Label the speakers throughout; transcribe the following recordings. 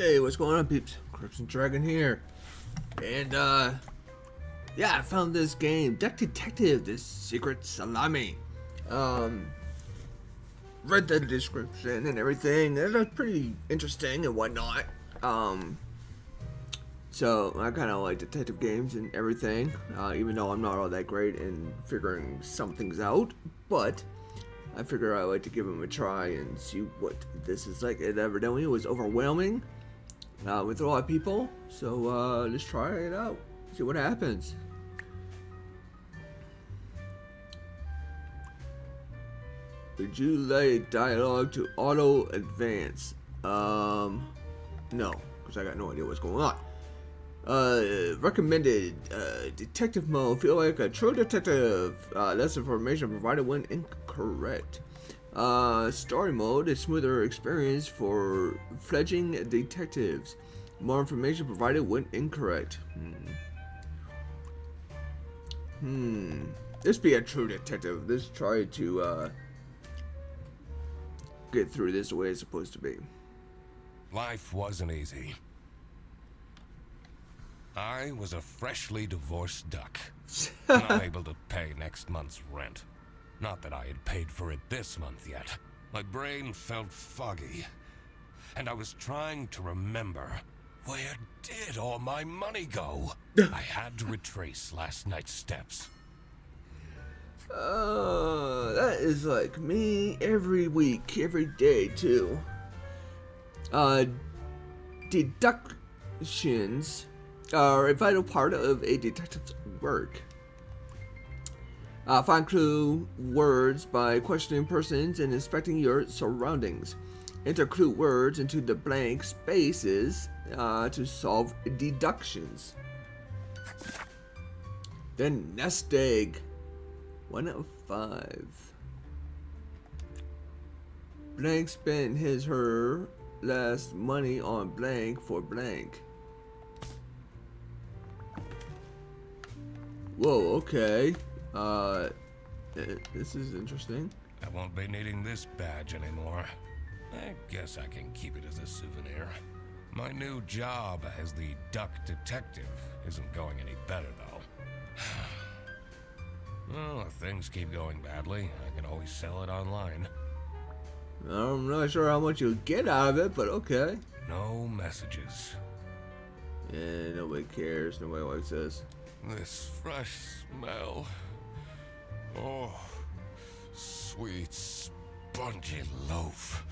Speaker 1: Hey, what's going on, peeps? Crimson Dragon here. And, yeah, I found this game, Duck-Detective, this secret Salami. Read the description and everything. It looked pretty interesting and whatnot. So I kind of like detective games and everything, even though I'm not all that great in figuring some things out. But I figure I like to give them a try and see what this is like. It evidently was overwhelming with a lot of people, so let's try it out, see what happens. Would you like dialogue to auto advance? No, because I got no idea what's going on. Recommended detective mode. Feel like a true detective. Less information provided when incorrect. Story mode is smoother experience for fledgling detectives. More information provided when incorrect. Let's be a true detective. Let's try to get through this the way it's supposed to be.
Speaker 2: Life wasn't easy. I was a freshly divorced duck, unable to pay next month's rent. Not that I had paid for it this month yet. My brain felt foggy, and I was trying to remember, where did all my money go? I had to retrace last night's steps.
Speaker 1: That is like me every week, every day too. Deductions are a vital part of a detective's work. Find clue words by questioning persons and inspecting your surroundings. Enter clue words into the blank spaces to solve deductions. Then nest egg. 1 out of 5. Blank spent her last money on blank for blank. Whoa, okay. This is interesting.
Speaker 2: I won't be needing this badge anymore. I guess I can keep it as a souvenir. My new job as the duck detective isn't going any better, though. Well, if things keep going badly, I can always sell it online.
Speaker 1: I'm not sure how much you'll get out of it, but okay.
Speaker 2: No messages.
Speaker 1: Yeah, nobody cares. Nobody likes this.
Speaker 2: This fresh smell. Oh, sweet, spongy loaf.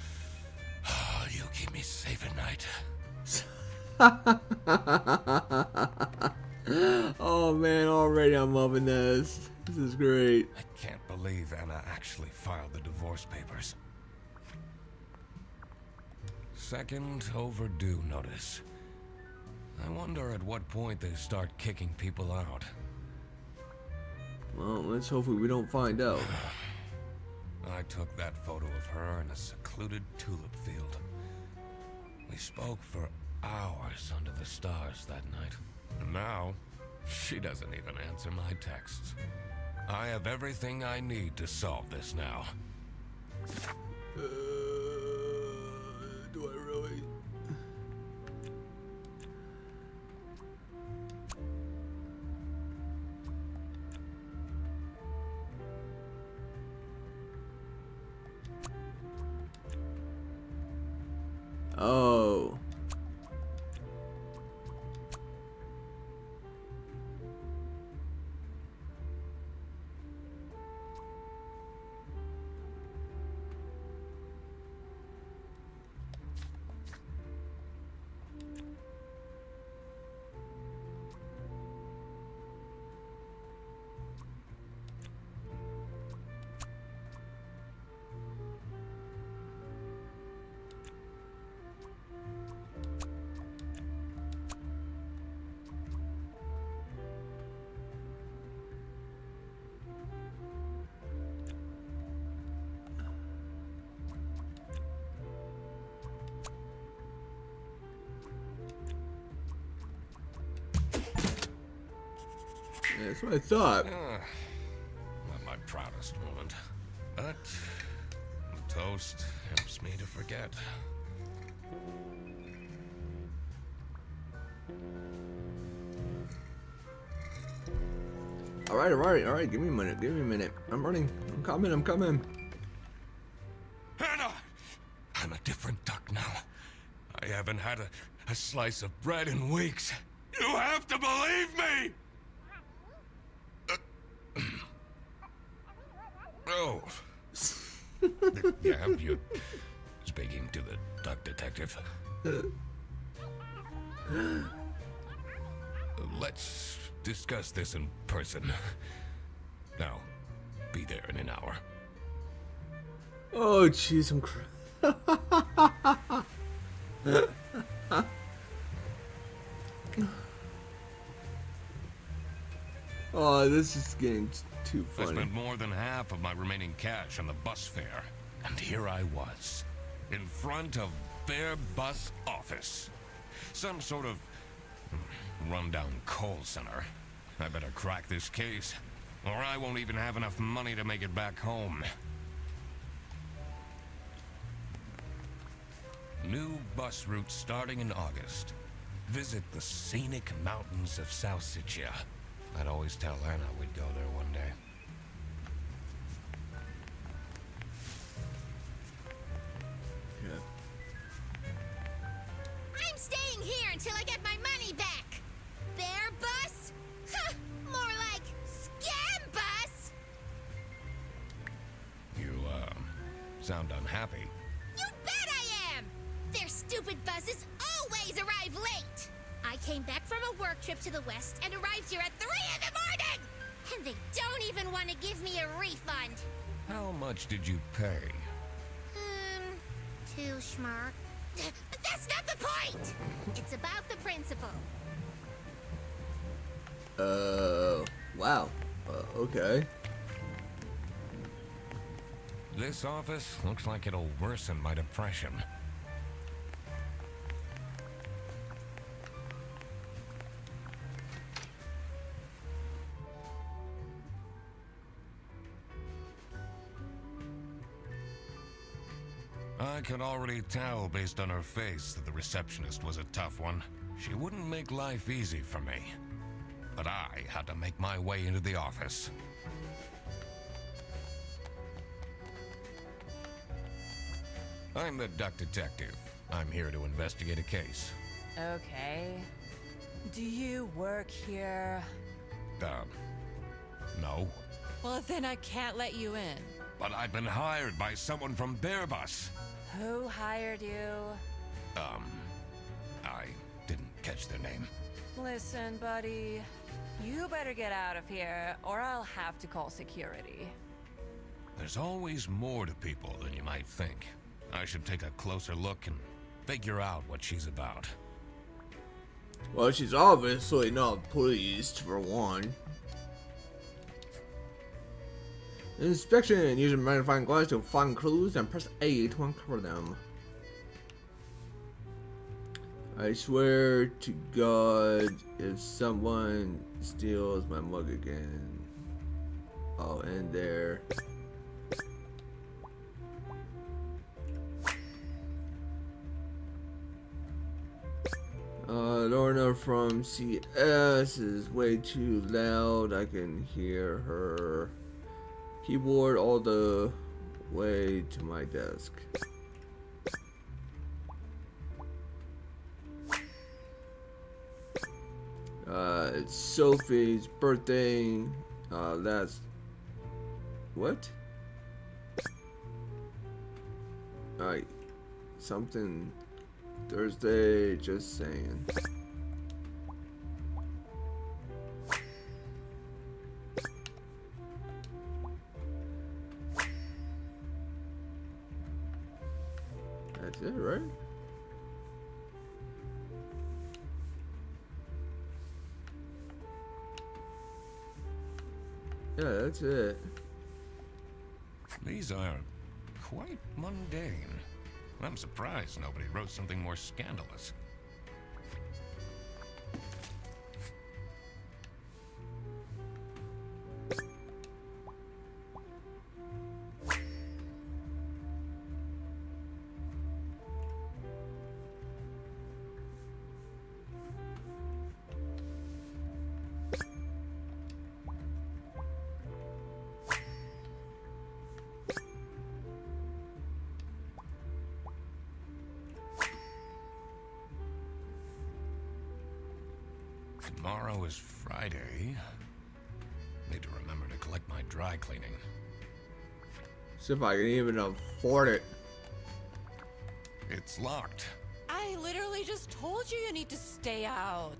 Speaker 2: Oh, you keep me safe at night.
Speaker 1: Oh man, already I'm loving this. This is great.
Speaker 2: I can't believe Anna actually filed the divorce papers. Second overdue notice. I wonder at what point they start kicking people out.
Speaker 1: Well, let's hopefully we don't find out.
Speaker 2: I took that photo of her in a secluded tulip field. We spoke for hours under the stars that night. And now, she doesn't even answer my texts. I have everything I need to solve this now.
Speaker 1: Do I really? Oh. Yeah, that's what I thought.
Speaker 2: Not my proudest moment, but the toast helps me to forget.
Speaker 1: Alright, alright, alright. Give me a minute. Give me a minute. I'm running. I'm coming. I'm coming.
Speaker 2: Hannah! I'm a different duck now. I haven't had a slice of bread in weeks. You have to believe me! Oh. Yeah, you speaking to the duck detective. Let's discuss this in person. Now, be there in an hour.
Speaker 1: Oh, jeez, I'm Oh, this is getting too
Speaker 2: I
Speaker 1: funny.
Speaker 2: spent more than half of my remaining cash on the bus fare, and here I was, in front of their bus office. Some sort of rundown call center. I better crack this case, or I won't even have enough money to make it back home. New bus route starting in August. Visit the scenic mountains of South Sicia. I'd always tell Anna we'd go there one day.
Speaker 1: Yeah.
Speaker 3: I'm staying here until I get my money back. Bear bus? Huh, more like scam bus.
Speaker 2: You, sound unhappy.
Speaker 3: You bet I am. Their stupid buses always arrive late. I came back from a work trip to the west and arrived here at 3 in the morning. And they don't even want to give me a refund.
Speaker 2: How much did you pay?
Speaker 3: 2 schmark. But that's not the point. It's about the principle.
Speaker 1: Wow. Okay.
Speaker 2: This office looks like it'll worsen my depression. I could already tell based on her face that the receptionist was a tough one. She wouldn't make life easy for me. But I had to make my way into the office. I'm the duck detective. I'm here to investigate a case.
Speaker 4: Okay. Do you work here?
Speaker 2: No.
Speaker 4: Well, then I can't let you in.
Speaker 2: But I've been hired by someone from their bus.
Speaker 4: Who hired you?
Speaker 2: I didn't catch their name.
Speaker 4: Listen, buddy. You better get out of here, or I'll have to call security.
Speaker 2: There's always more to people than you might think. I should take a closer look and figure out what she's about.
Speaker 1: Well, she's obviously not pleased, for one. Inspection using magnifying glass to find clues and press A to uncover them. I swear to God, if someone steals my mug again, I'll end there. Lorna from CS is way too loud. I can hear her keyboard all the way to my desk. It's Sophie's birthday. That's what? Alright, something Thursday, just saying. That's it, right? Yeah, that's it.
Speaker 2: These are quite mundane. I'm surprised nobody wrote something more scandalous. Tomorrow is Friday. Need to remember to collect my dry cleaning.
Speaker 1: See if I can even afford it.
Speaker 2: It's locked.
Speaker 4: I literally just told you need to stay out.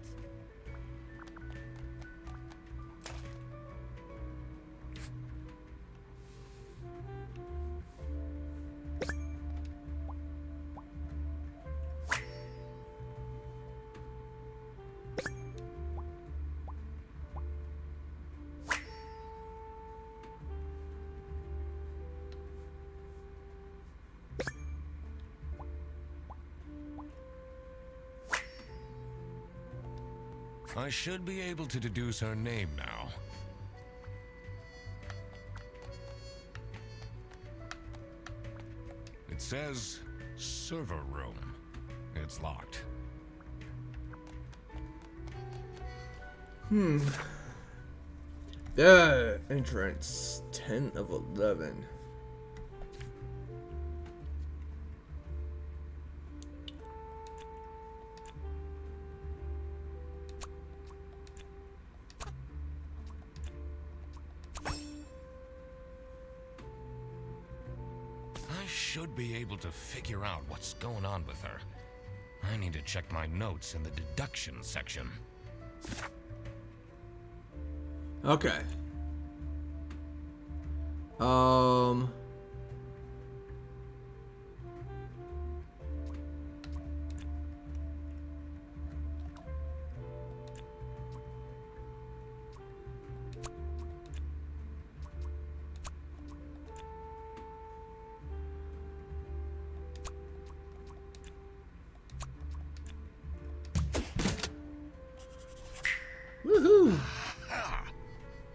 Speaker 2: I should be able to deduce her name now. It says server room. It's locked.
Speaker 1: The entrance 10 of 11.
Speaker 2: I should be able to figure out what's going on with her. I need to check my notes in the deduction section.
Speaker 1: Okay. Woohoo!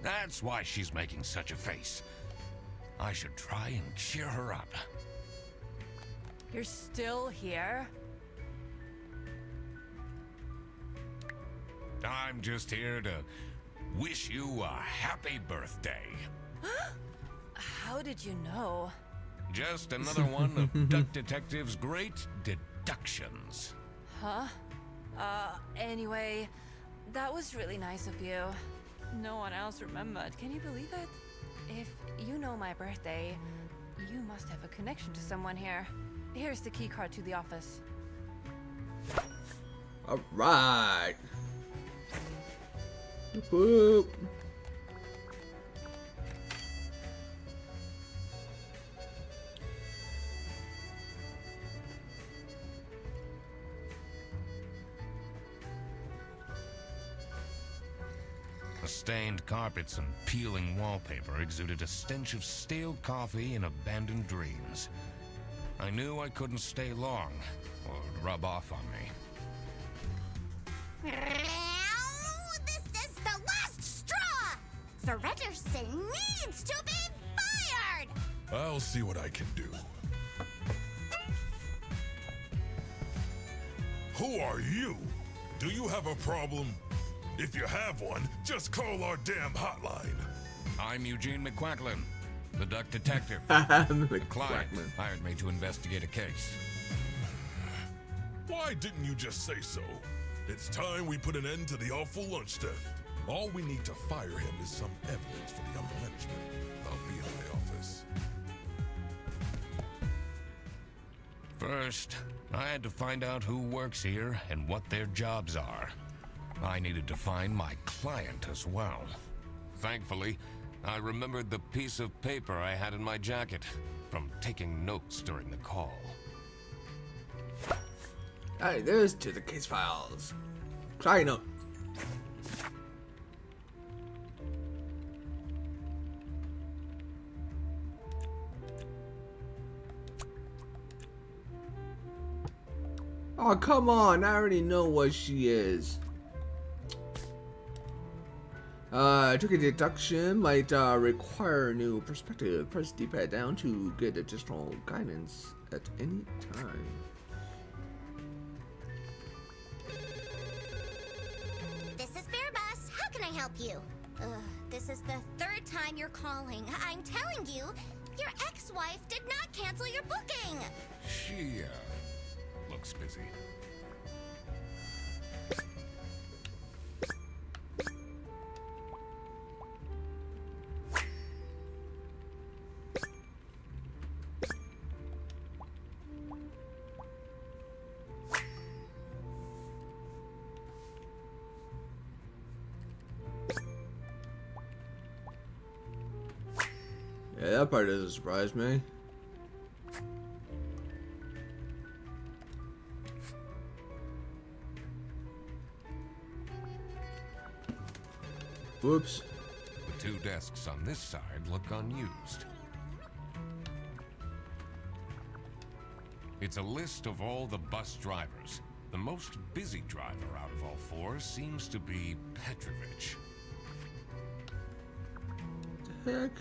Speaker 2: That's why she's making such a face. I should try and cheer her up.
Speaker 4: You're still here?
Speaker 2: I'm just here to wish you a happy birthday.
Speaker 4: How did you know?
Speaker 2: Just another one of Duck Detective's great deductions.
Speaker 4: Huh? Anyway, that was really nice of you. No one else remembered. Can you believe it? If you know my birthday, you must have a connection to someone here. Here's the key card to the office.
Speaker 1: All right. Boop.
Speaker 2: The stained carpets and peeling wallpaper exuded a stench of stale coffee and abandoned dreams. I knew I couldn't stay long, or it would rub off on me.
Speaker 3: This is the last straw! Thredderson needs to be fired!
Speaker 5: I'll see what I can do. Who are you? Do you have a problem? If you have one, just call our damn hotline.
Speaker 2: I'm Eugene McQuacklin, the Duck Detective.
Speaker 1: The
Speaker 2: Client hired me to investigate a case.
Speaker 5: Why didn't you just say so? It's time we put an end to the awful lunch theft. All we need to fire him is some evidence for the upper management. I'll be in my office.
Speaker 2: First, I had to find out who works here and what their jobs are. I needed to find my client as well. Thankfully, I remembered the piece of paper I had in my jacket from taking notes during the call.
Speaker 1: Alright, there's to the case files. Try note. Oh, come on. I already know what she is. Took a deduction might require a new perspective. Press D-pad down to get additional guidance at any time.
Speaker 3: This is Fairbus. How can I help you? This is the third time you're calling. I'm telling you, your ex-wife did not cancel your booking.
Speaker 2: She, looks busy.
Speaker 1: Yeah, that part doesn't surprise me. Whoops.
Speaker 2: The 2 desks on this side look unused. It's a list of all the bus drivers. The most busy driver out of all 4 seems to be Petrovich.
Speaker 1: The heck?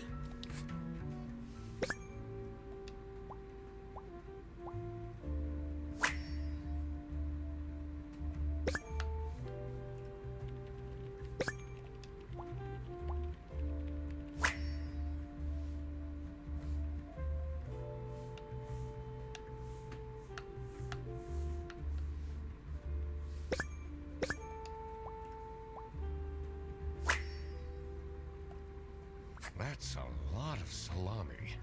Speaker 2: That's a lot of salami.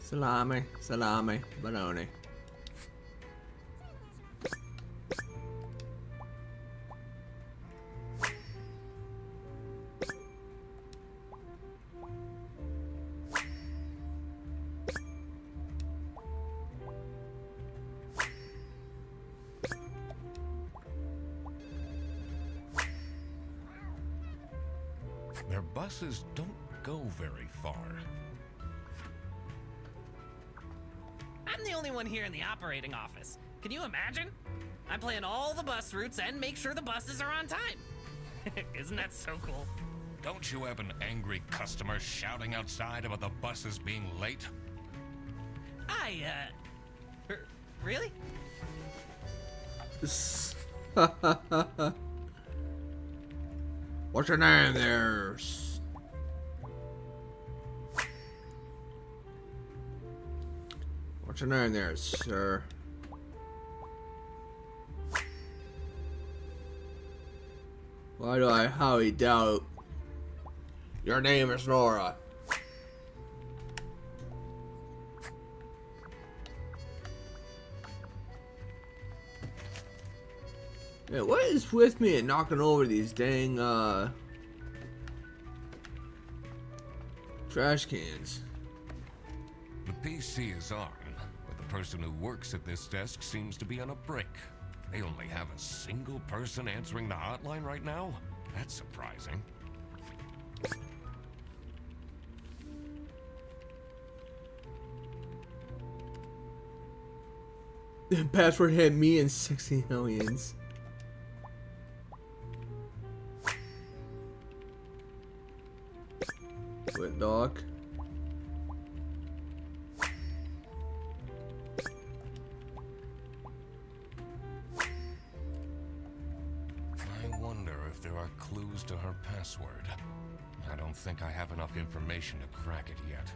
Speaker 1: Salami, salami, bologna.
Speaker 2: Their buses don't go very far.
Speaker 6: I'm the only one here in the operating office. Can you imagine? I plan all the bus routes and make sure the buses are on time. Isn't that so cool?
Speaker 2: Don't you have an angry customer shouting outside about the buses being late?
Speaker 6: Really?
Speaker 1: What's your name there? What's your name there, sir? Why do I highly doubt your name is Nora? Yeah, what is with me and knocking over these dang trash cans?
Speaker 2: The PC is on, but the person who works at this desk seems to be on a break. They only have a single person answering the hotline right now? That's surprising.
Speaker 1: The password had me and 60 millions. What, Doc?
Speaker 2: I wonder if there are clues to her password. I don't think I have enough information to crack it yet.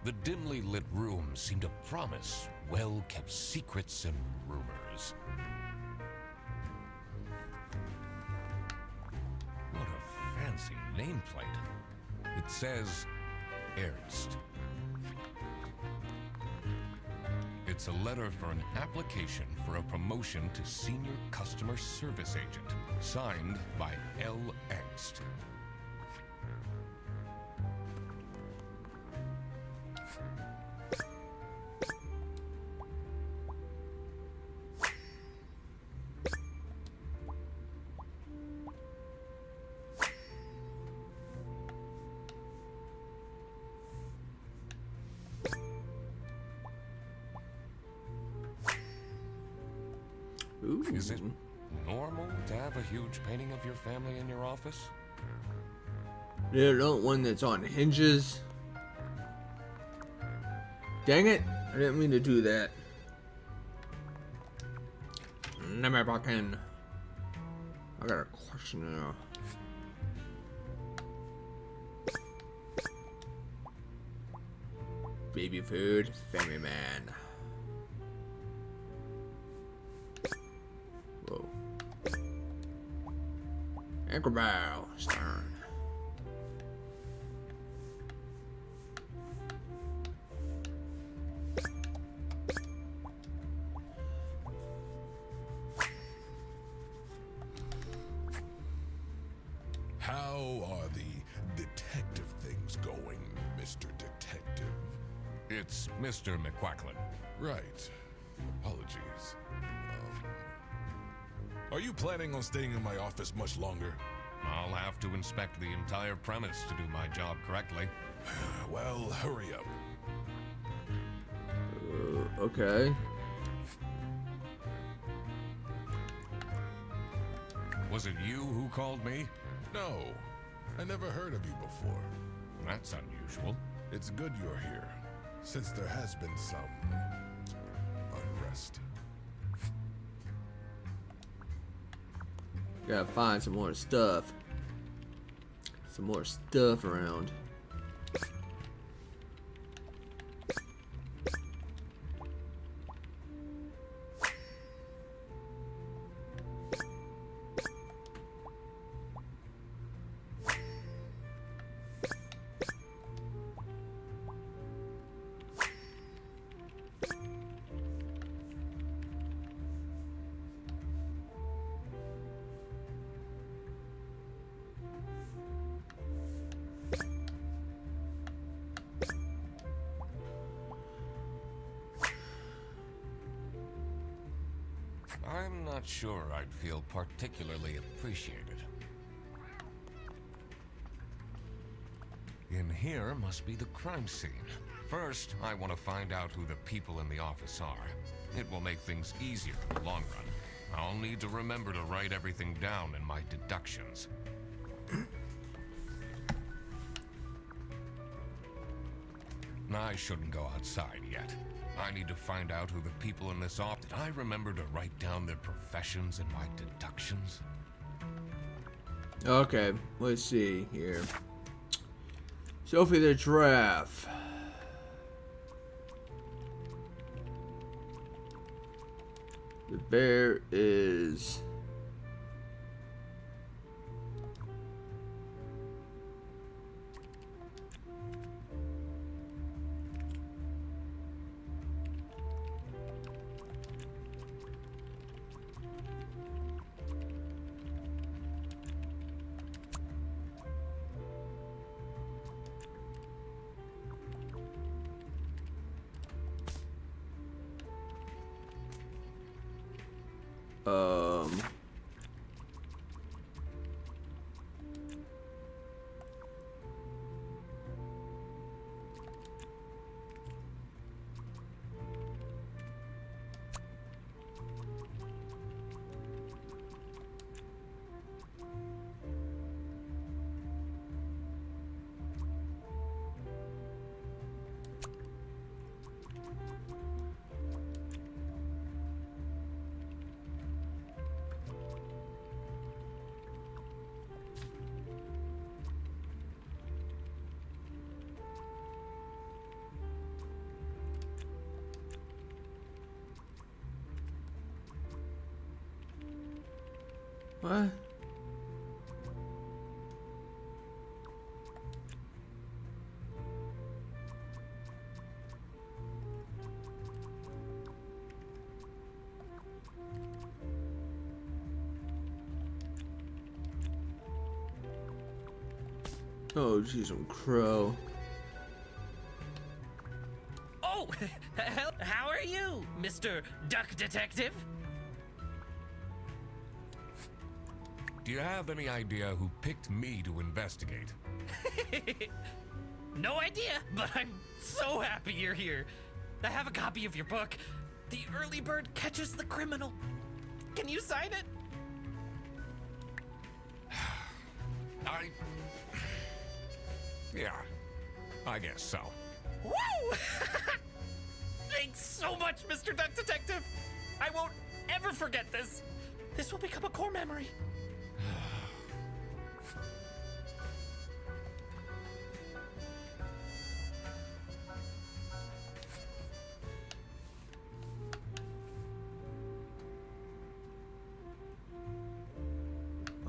Speaker 2: The dimly lit rooms seem to promise well-kept secrets and rumors. What a fancy nameplate. It says Ernst. It's a letter for an application for a promotion to Senior Customer Service Agent, signed by L. Ernst.
Speaker 1: Ooh.
Speaker 2: Is it normal to have a huge painting of your family in your office?
Speaker 1: Yeah, don't one that's on hinges. Dang it! I didn't mean to do that. Never fucking. I got a question now. Baby food, family man. Whoa. Anchor bow, stern.
Speaker 2: It's Mr. McQuacklin.
Speaker 5: Right. Apologies. Are you planning on staying in my office much longer?
Speaker 2: I'll have to inspect the entire premise to do my job correctly.
Speaker 5: Well, hurry up.
Speaker 1: Okay.
Speaker 2: Was it you who called me?
Speaker 5: No, I never heard of you before.
Speaker 2: That's unusual.
Speaker 5: It's good you're here, since there has been some unrest.
Speaker 1: Gotta find some more stuff. Some more stuff around.
Speaker 2: I'm not sure I'd feel particularly appreciated. In here must be the crime scene. First, I want to find out who the people in the office are. It will make things easier in the long run. I'll need to remember to write everything down in my deductions. I shouldn't go outside yet. I need to find out who the people in this office. Did I remember to write down their professions in my deductions?
Speaker 1: Okay, let's see here. Sophie the giraffe. The bear is... What? Oh, geez, some crow.
Speaker 6: Oh, how are you, Mr. Duck Detective?
Speaker 2: Do you have any idea who picked me to investigate?
Speaker 6: No idea, but I'm so happy you're here. I have a copy of your book, The Early Bird Catches the Criminal. Can you sign it?
Speaker 2: Yeah, I guess so.
Speaker 6: Woo! Thanks so much, Mr. Duck Detective. I won't ever forget this. This will become a core memory.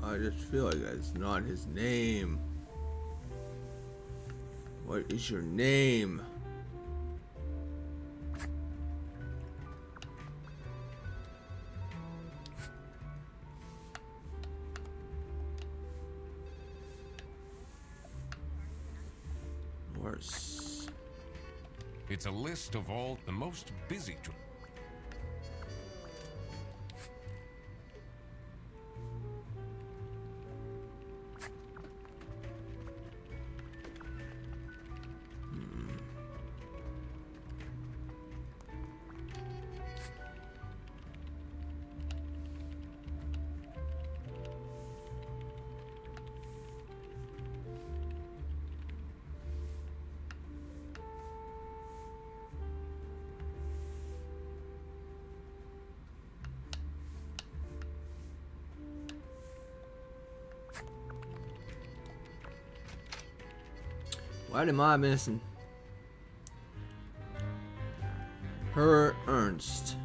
Speaker 1: I just feel like that's not his name. What is your name? Worse.
Speaker 2: It's a list of all the most busy.
Speaker 1: What am I missing? Her Ernst.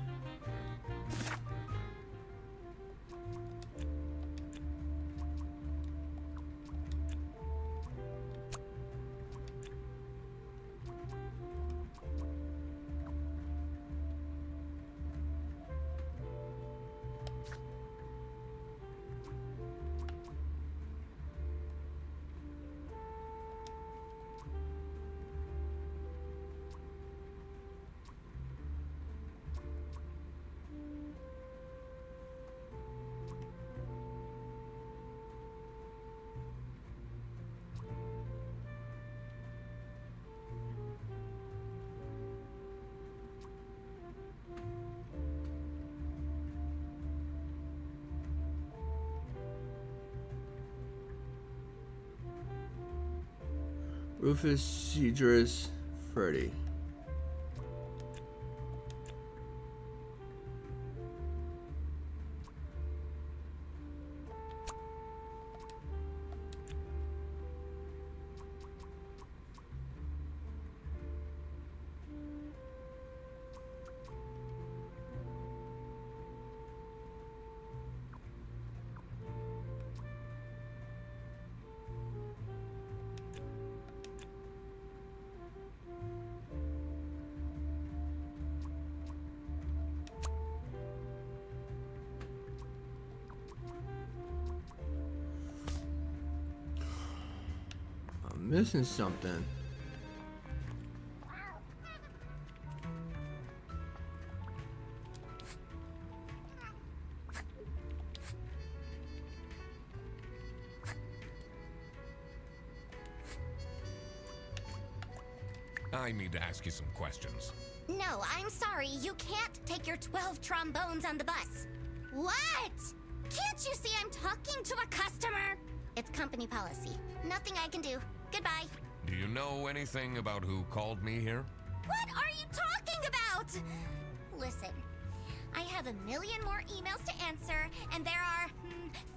Speaker 1: Rufus Cedrus Freddy. I'm missing something.
Speaker 2: I need to ask you some questions.
Speaker 3: No, I'm sorry. You can't take your 12 trombones on the bus. What? Can't you see I'm talking to a customer? It's company policy. Nothing I can do. Goodbye.
Speaker 2: Do you know anything about who called me here?
Speaker 3: What are you talking about? Listen, I have a million more emails to answer, and there are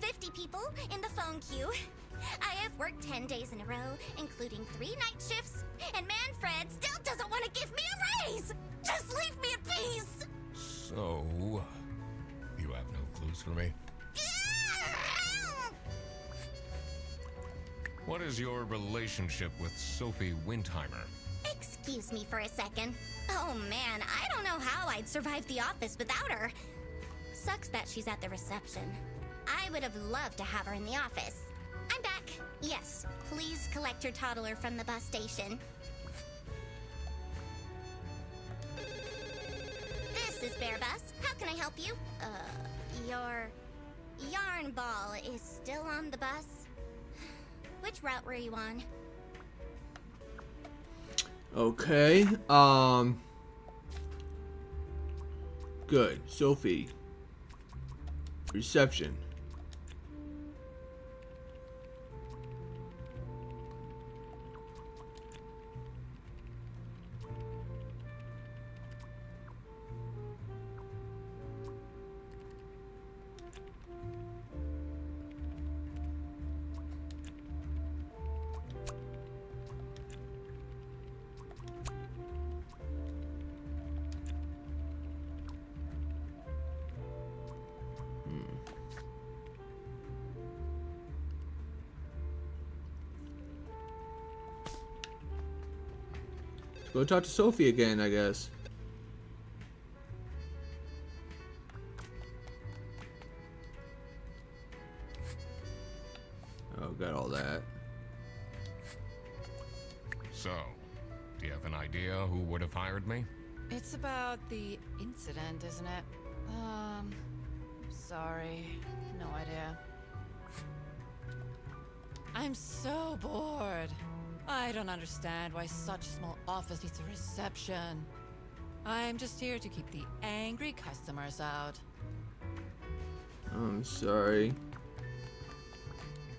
Speaker 3: 50 people in the phone queue. I have worked 10 days in a row, including 3 night shifts, and Manfred still doesn't want to give me a raise! Just leave me in peace!
Speaker 2: So, you have no clues for me? What is your relationship with Sophie Windheimer?
Speaker 3: Excuse me for a second. Oh man, I don't know how I'd survive the office without her. Sucks that she's at the reception. I would have loved to have her in the office. I'm back. Yes, please collect your toddler from the bus station. This is Bear Bus. How can I help you? Your yarn ball is still on the bus? Which route were you on?
Speaker 1: Okay, good. Sophie. Reception. Go talk to Sophie again, I guess. Oh, got all that.
Speaker 2: So, do you have Have an idea who would have hired me?
Speaker 4: It's about the incident, isn't it? Sorry. No idea. I'm so bored. I don't understand why such a small office needs a reception. I'm just here to keep the angry customers out.
Speaker 1: I'm sorry.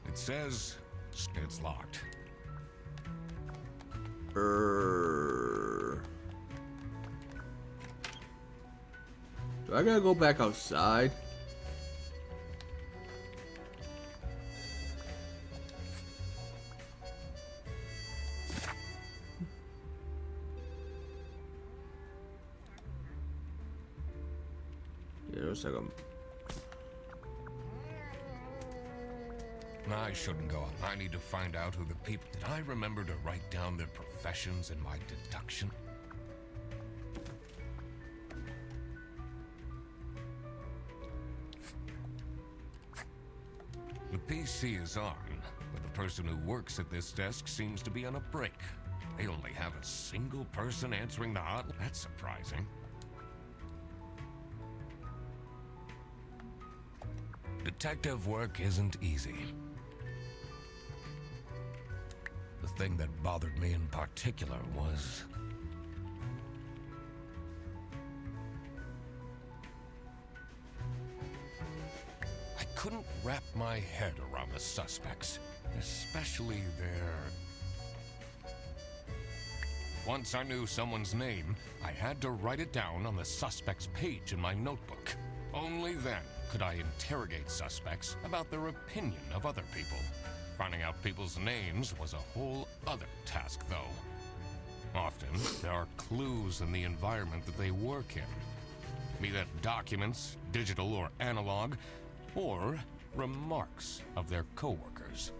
Speaker 2: It says it's locked.
Speaker 1: Do I gotta go back outside? Yeah, it looks like I'm...
Speaker 2: I shouldn't go on. I need to find out who the people... Did I remember to write down their professions in my deduction? The PC is on, but the person who works at this desk seems to be on a break. They only have a single person answering the hotline. That's surprising. Detective work isn't easy. The thing that bothered me in particular was... I couldn't wrap my head around the suspects, especially their... Once I knew someone's name, I had to write it down on the suspect's page in my notebook. Only then could I interrogate suspects about their opinion of other people. Finding out people's names was a whole other task, though. Often, there are clues in the environment that they work in. Be that documents, digital or analog, or remarks of their coworkers.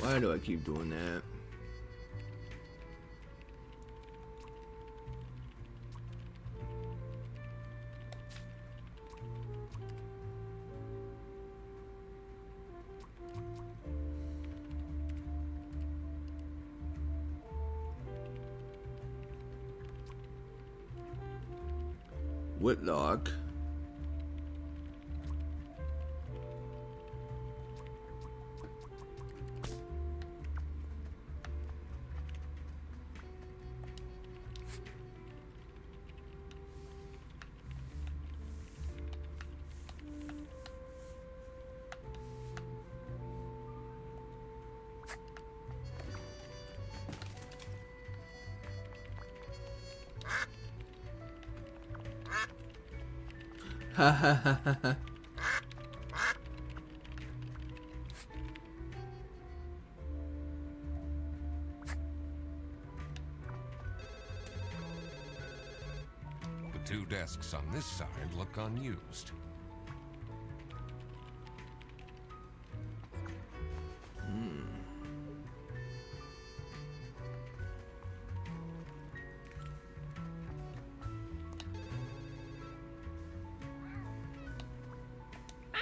Speaker 1: Why do I keep doing that? Whitlock. Ha ha ha ha ha.
Speaker 2: The two desks on this side look unused.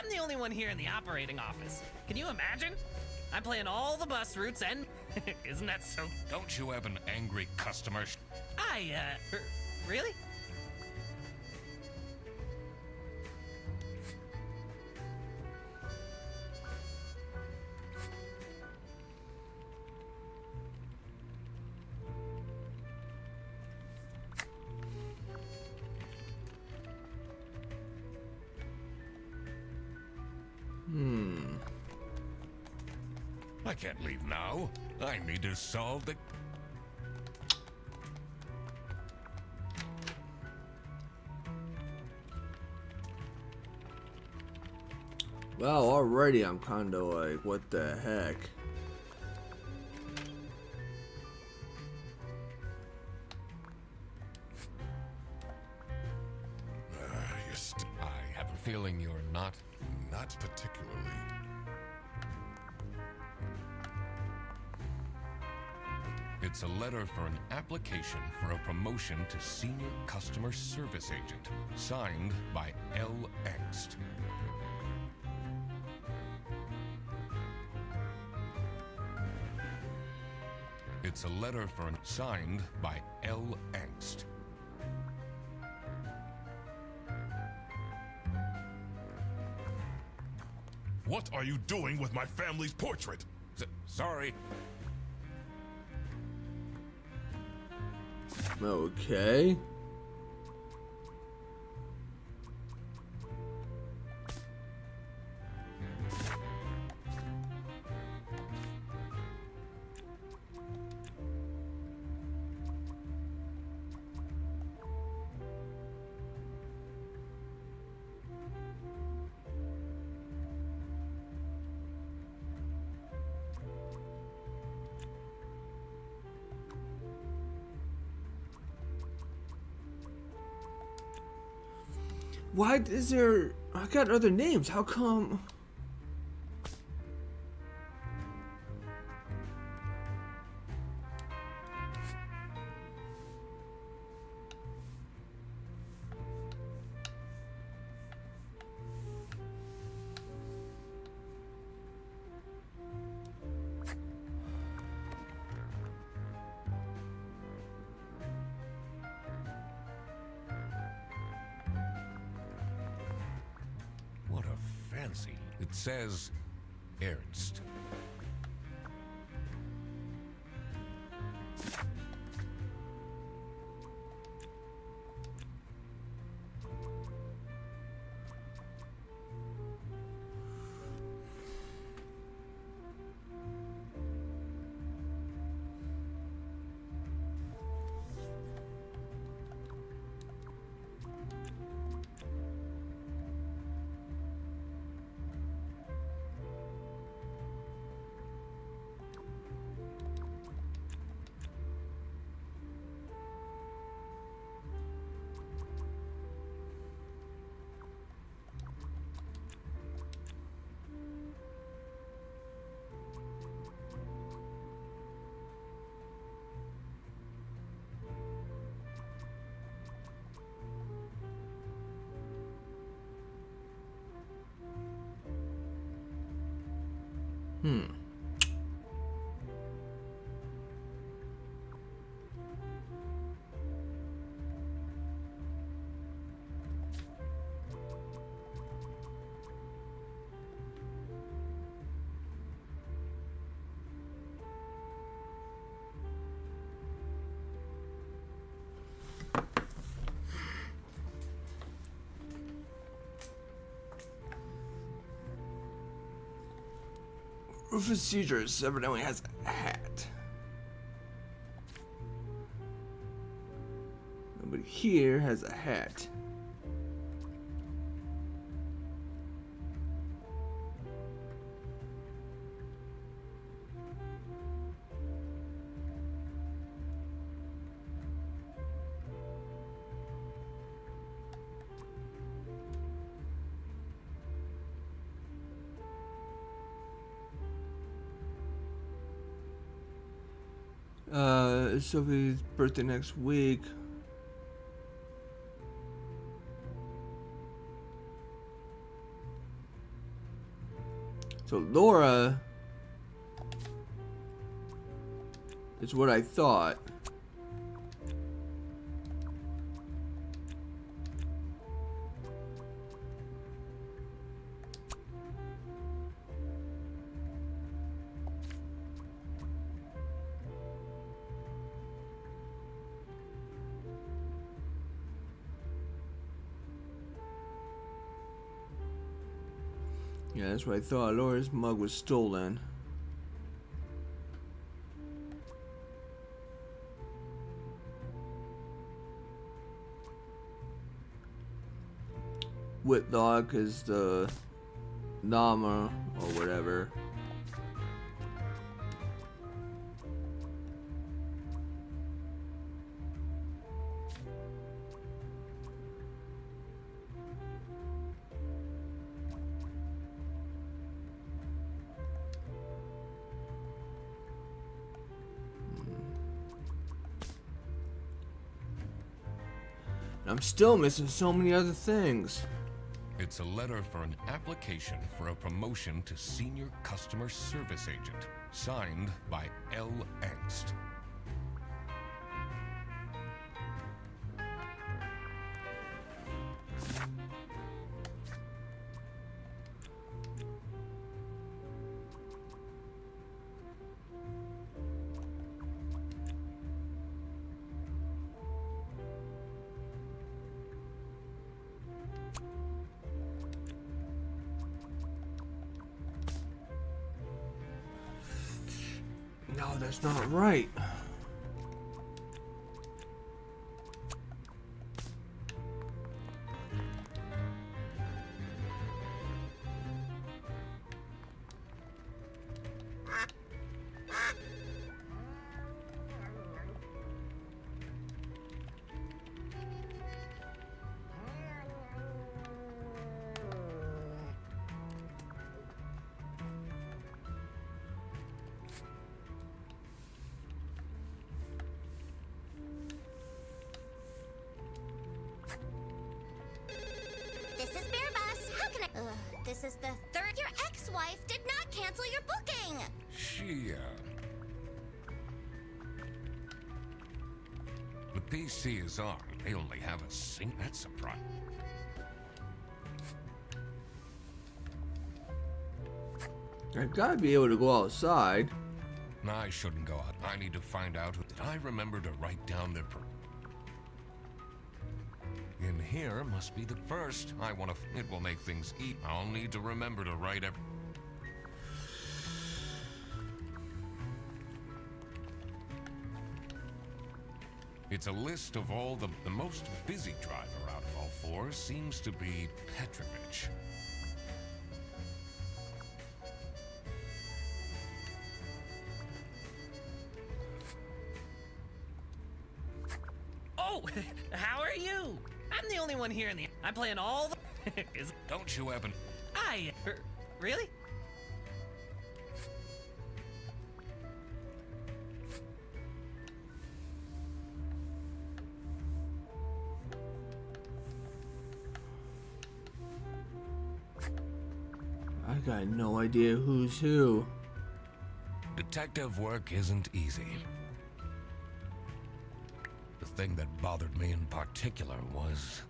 Speaker 6: I'm the only one here in the operating office. Can you imagine? I'm playing all the bus routes and... Isn't that so...
Speaker 2: Don't you have an angry customer?
Speaker 6: Really?
Speaker 2: I can't leave now. I need to solve the...
Speaker 1: Well, already I'm kinda like, what the heck?
Speaker 2: I have a feeling you're not...
Speaker 5: Not particularly.
Speaker 2: It's a letter for an application for a promotion to Senior Customer Service Agent, signed by L. Angst. It's a letter for an signed by L. Angst.
Speaker 5: What are you doing with my family's portrait?
Speaker 2: Sorry.
Speaker 1: Okay. Why is there... I got other names. How come...
Speaker 2: What a fancy... It says... Ernst. Rufus Seizures evidently has a hat. Nobody here has a hat. Sophie's birthday next week.
Speaker 1: So Laura is what I thought. Yeah, that's what I thought. Laura's mug was stolen. Whitlock is the Nama or whatever. I'm still missing so many other things.
Speaker 2: It's a letter for an application for a promotion to Senior Customer Service Agent, signed by L. Angst.
Speaker 1: No, that's not right.
Speaker 3: This is Bear Bus. How can I? This is the third. Your ex-wife did not cancel your booking.
Speaker 2: She, The PC is on. They only have a sync. That's a problem.
Speaker 1: I gotta be able to go outside.
Speaker 2: I shouldn't go out. I need to find out. Did I remember to write down the... In here must be the first. I want to... It will make things eat. I'll need to remember to write every... It's a list of all the most busy driver out of all four seems to be Petrovich.
Speaker 6: Oh, how are you? I'm the only one here in the. I'm playing all the.
Speaker 2: Don't you happen...
Speaker 6: Really?
Speaker 1: I got no idea who's who.
Speaker 2: Detective work isn't easy. The thing that bothered me in particular was...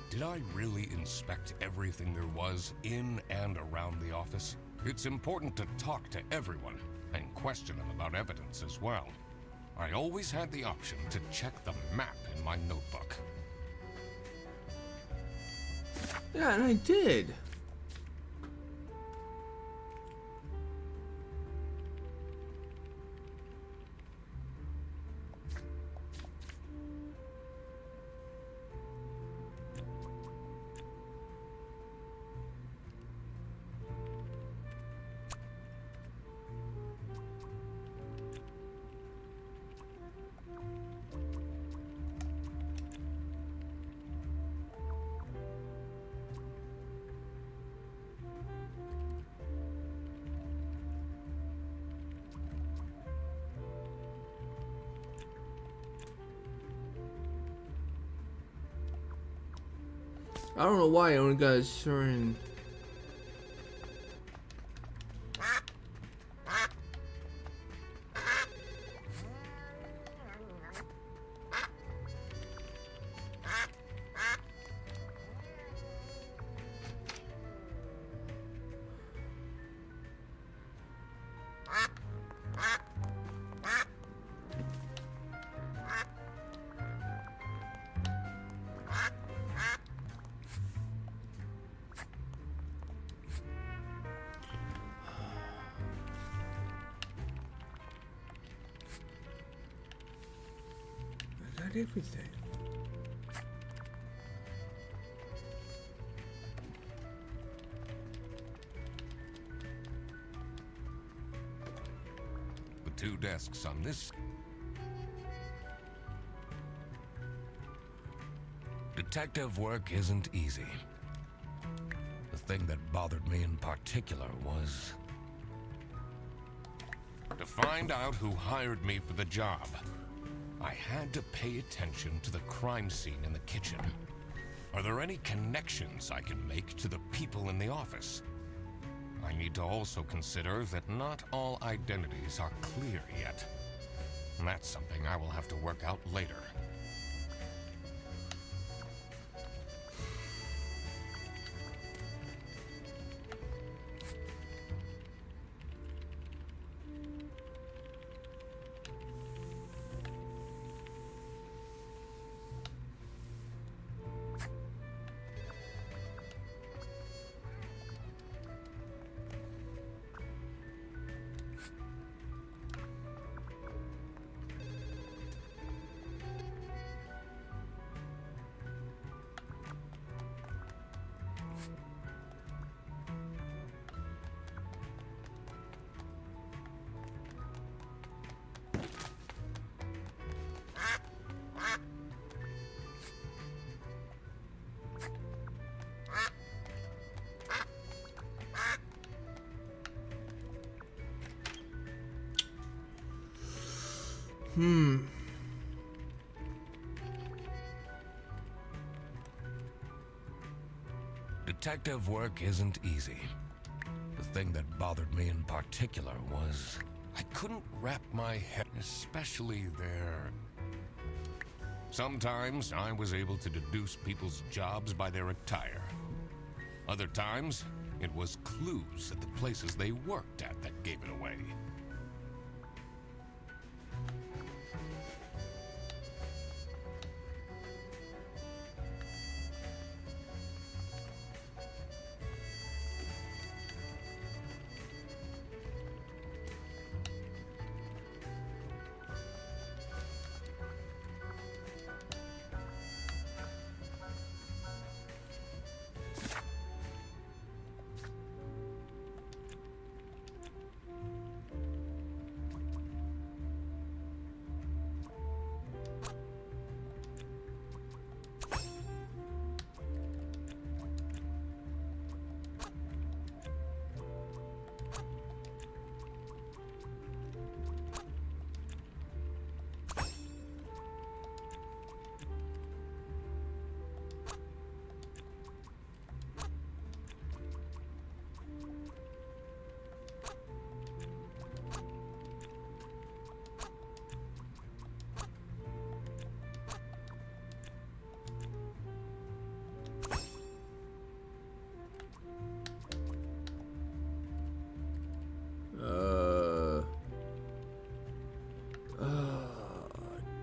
Speaker 2: Did I really inspect everything there was in and around the office? It's important to talk to everyone and question them about evidence as well. I always had the option to check the map in my notebook.
Speaker 1: Yeah, and I did. I don't know why I only got a certain. Everything.
Speaker 2: The two desks on this. Detective work isn't easy. The thing that bothered me in particular was to find out who hired me for the job. I had to pay attention to the crime scene in the kitchen. Are there any connections I can make to the people in the office? I need to also consider that not all identities are clear yet. And that's something I will have to work out later. Detective work isn't easy. The thing that bothered me in particular was I couldn't wrap my head, especially their... Sometimes I was able to deduce people's jobs by their attire. Other times, it was clues at the places they worked at that gave it away.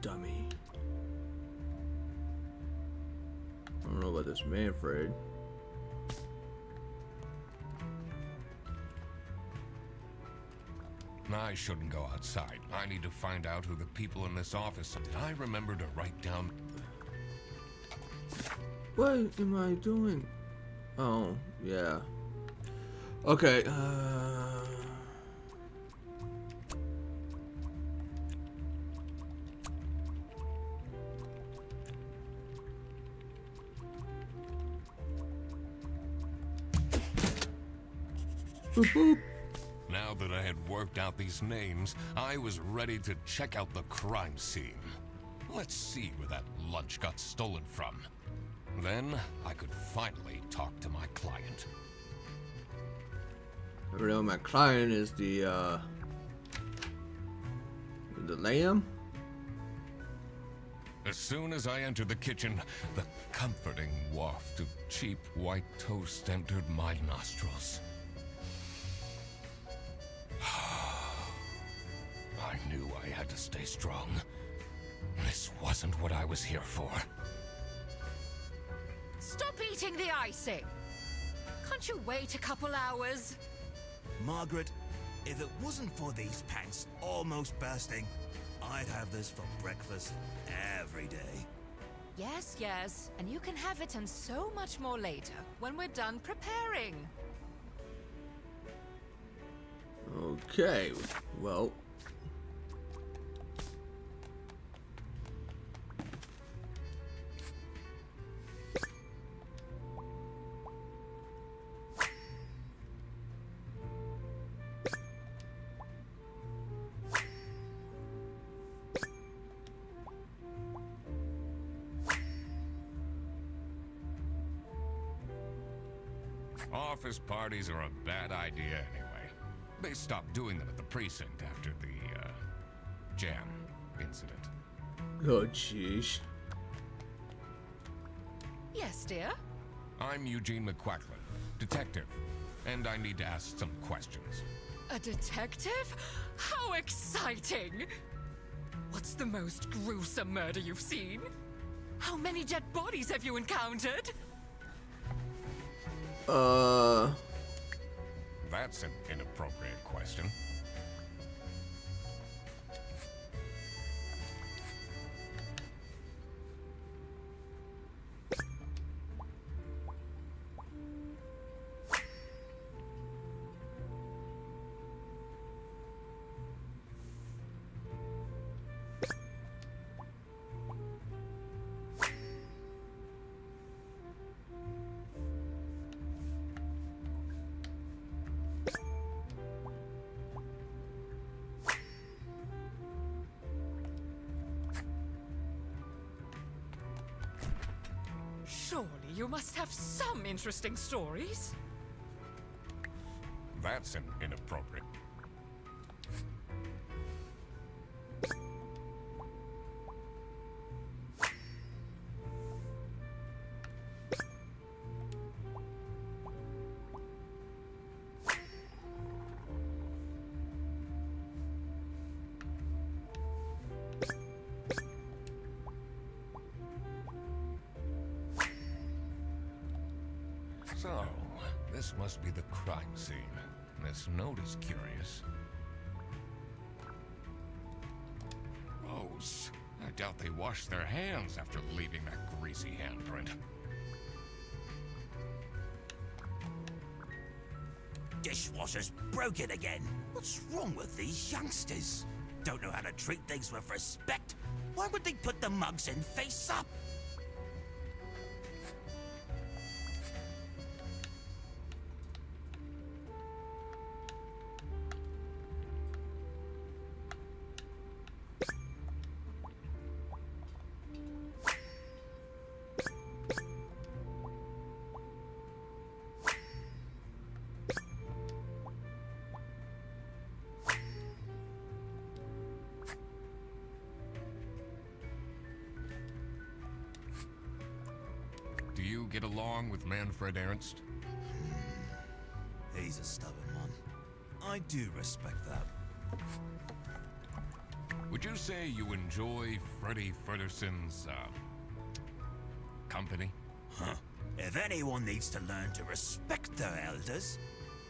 Speaker 1: Dummy. I don't know about this Manfred.
Speaker 2: I shouldn't go outside. I need to find out who the people in this office are. Did I remember to write down...
Speaker 1: What am I doing? Oh, yeah. Okay, boop, boop.
Speaker 2: Now that I had worked out these names, I was ready to check out the crime scene. Let's see where that lunch got stolen from. Then I could finally talk to my client.
Speaker 1: I know my client is the lamb.
Speaker 2: As soon as I entered the kitchen, the comforting waft of cheap white toast entered my nostrils. I knew I had to stay strong. This wasn't what I was here for.
Speaker 7: Stop eating the icing! Can't you wait a couple hours?
Speaker 8: Margaret, if it wasn't for these pants almost bursting, I'd have this for breakfast every day.
Speaker 7: Yes, yes, and you can have it and so much more later, when we're done preparing.
Speaker 1: Okay, well.
Speaker 2: Office parties are a bad idea anyway. They stopped doing them at the precinct after the, jam incident.
Speaker 1: Oh, jeez.
Speaker 7: Yes, dear?
Speaker 2: I'm Eugene McQuacklin, detective, and I need to ask some questions.
Speaker 7: A detective? How exciting! What's the most gruesome murder you've seen? How many dead bodies have you encountered?
Speaker 2: That's an inappropriate question.
Speaker 7: Surely you must have some interesting stories.
Speaker 2: That's an inappropriate. So, this must be the crime scene. This note is curious. Gross. I doubt they washed their hands after leaving that greasy handprint.
Speaker 8: Dishwasher's broken again. What's wrong with these youngsters? Don't know how to treat things with respect? Why would they put the mugs in face up?
Speaker 2: Do you get along with Manfred Ernst?
Speaker 8: He's a stubborn one. I do respect that.
Speaker 2: Would you say you enjoy Freddy Fredderson's, company?
Speaker 8: Huh. If anyone needs to learn to respect their elders,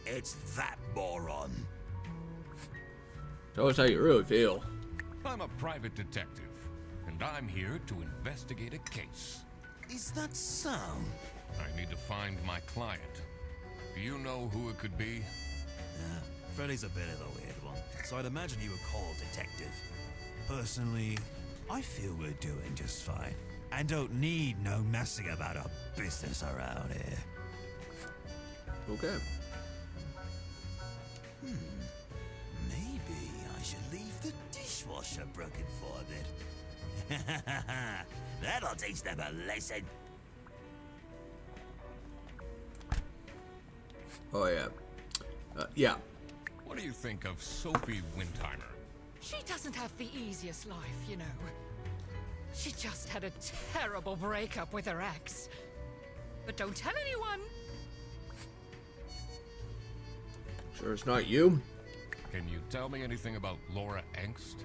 Speaker 8: it's that moron.
Speaker 1: Tell us how you really feel.
Speaker 2: I'm a private detective, and I'm here to investigate a case.
Speaker 8: Is that so?
Speaker 2: I need to find my client. Do you know who it could be?
Speaker 8: Yeah, Freddy's a bit of a weird one, so I'd imagine you would call detective. Personally, I feel we're doing just fine, and don't need no messing about our business around here.
Speaker 1: Okay.
Speaker 8: Maybe I should leave the dishwasher broken for a bit. That'll teach them a lesson.
Speaker 1: Oh yeah. Yeah.
Speaker 2: What do you think of Sophie Windheimer?
Speaker 7: She doesn't have the easiest life, you know. She just had a terrible breakup with her ex. But don't tell anyone.
Speaker 1: Sure it's not you.
Speaker 2: Can you tell me anything about Laura Angst?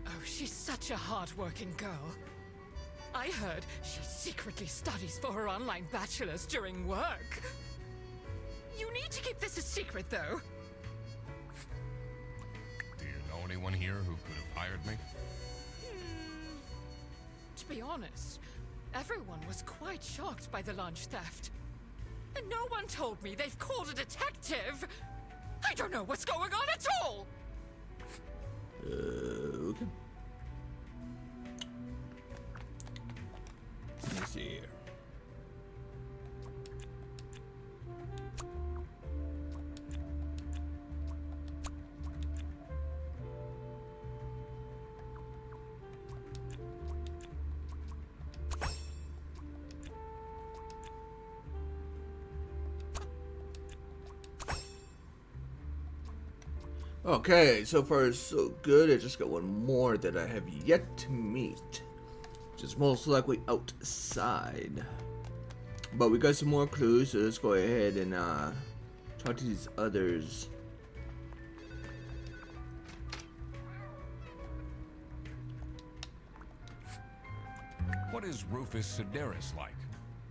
Speaker 7: Oh, she's such a hard-working girl. I heard she secretly studies for her online bachelor's during work. You need to keep this a secret, though.
Speaker 2: Do you know anyone here who could have hired me?
Speaker 7: To be honest, everyone was quite shocked by the lunch theft. And no one told me they've called a detective. I don't know what's going on at all.
Speaker 1: Okay. Let me see here. Okay, so far so good. I just got one more that I have yet to meet. Which is most likely outside. But we got some more clues, so let's go ahead and talk to these others.
Speaker 2: What is Rufus Sedaris like?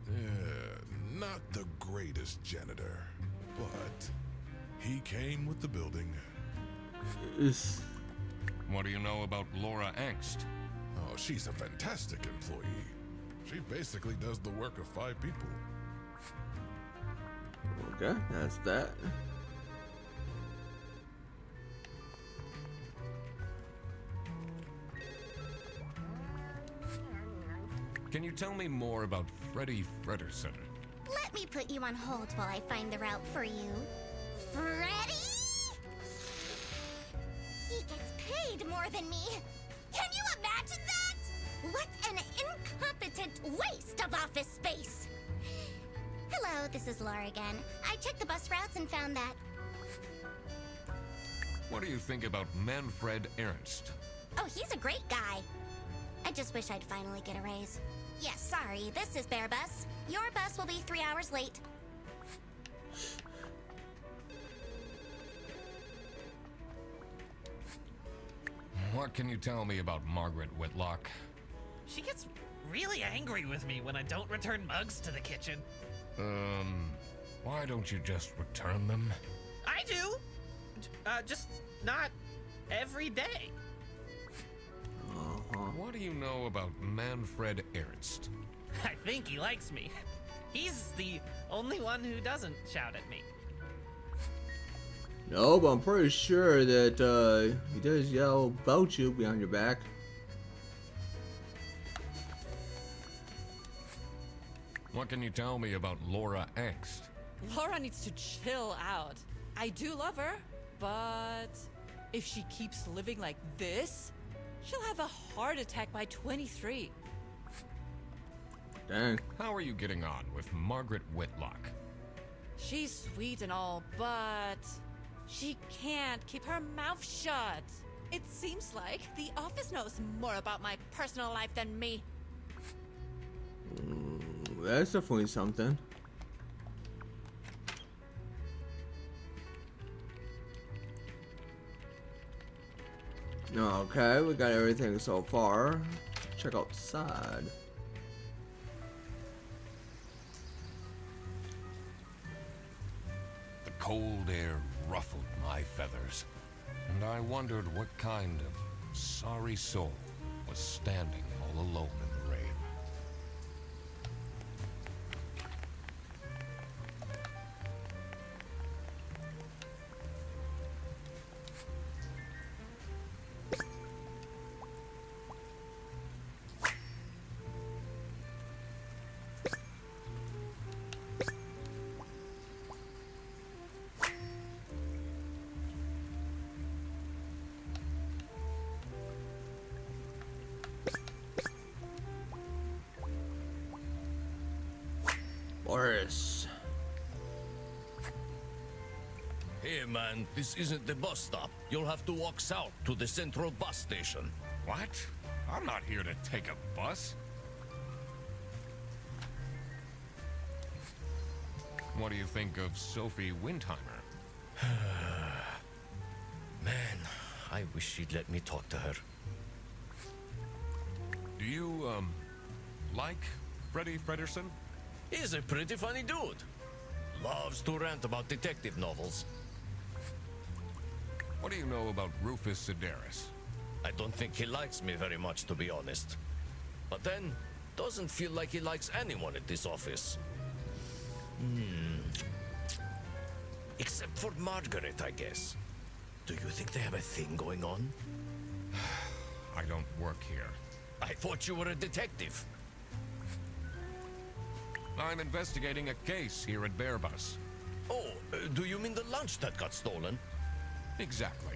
Speaker 5: Yeah, not the greatest janitor, but he came with the building.
Speaker 2: What do you know about Laura Angst?
Speaker 5: Oh, she's a fantastic employee. She basically does the work of 5 people.
Speaker 1: Okay, that's that.
Speaker 2: Can you tell me more about Freddie Frederson?
Speaker 3: Let me put you on hold while I find the route for you. Freddy? He gets paid more than me. Can you imagine that? What an incompetent waste of office space. Hello, this is Laura again. I checked the bus routes and found that.
Speaker 2: What do you think about Manfred Ernst?
Speaker 3: Oh, he's a great guy. I just wish I'd finally get a raise. Yes, sorry, this is Bear Bus. Your bus will be 3 hours late.
Speaker 2: What can you tell me about Margaret Whitlock?
Speaker 6: She gets really angry with me when I don't return mugs to the kitchen.
Speaker 2: Why don't you just return them?
Speaker 6: I do! Just not every day.
Speaker 2: What do you know about Manfred Ernst?
Speaker 6: I think he likes me. He's the only one who doesn't shout at me.
Speaker 1: No, but I'm pretty sure that he does yell about you behind your back.
Speaker 2: What can you tell me about Laura Angst?
Speaker 9: Laura needs to chill out. I do love her, but if she keeps living like this, she'll have a heart attack by 23.
Speaker 1: Dang.
Speaker 2: How are you getting on with Margaret Whitlock?
Speaker 9: She's sweet and all, but she can't keep her mouth shut. It seems like the office knows more about my personal life than me.
Speaker 1: That's definitely something. Okay, we got everything so far. Check outside.
Speaker 2: The cold air ruffled my feathers, and I wondered what kind of sorry soul was standing all alone in the rain.
Speaker 10: man, this isn't the bus stop. You'll have to walk south to the central bus station.
Speaker 2: What? I'm not here to take a bus. What do you think of Sophie Windheimer?
Speaker 10: Man, I wish she'd let me talk to her.
Speaker 2: Do you, like Freddie Frederson?
Speaker 10: He's a pretty funny dude. Loves to rant about detective novels.
Speaker 2: What do you know about Rufus Sedaris?
Speaker 10: I don't think he likes me very much, to be honest. But then, doesn't feel like he likes anyone at this office. Except for Margaret, I guess. Do you think they have a thing going on?
Speaker 2: I don't work here.
Speaker 10: I thought you were a detective.
Speaker 2: I'm investigating a case here at Bearbus.
Speaker 10: Oh, do you mean the lunch that got stolen?
Speaker 2: Exactly.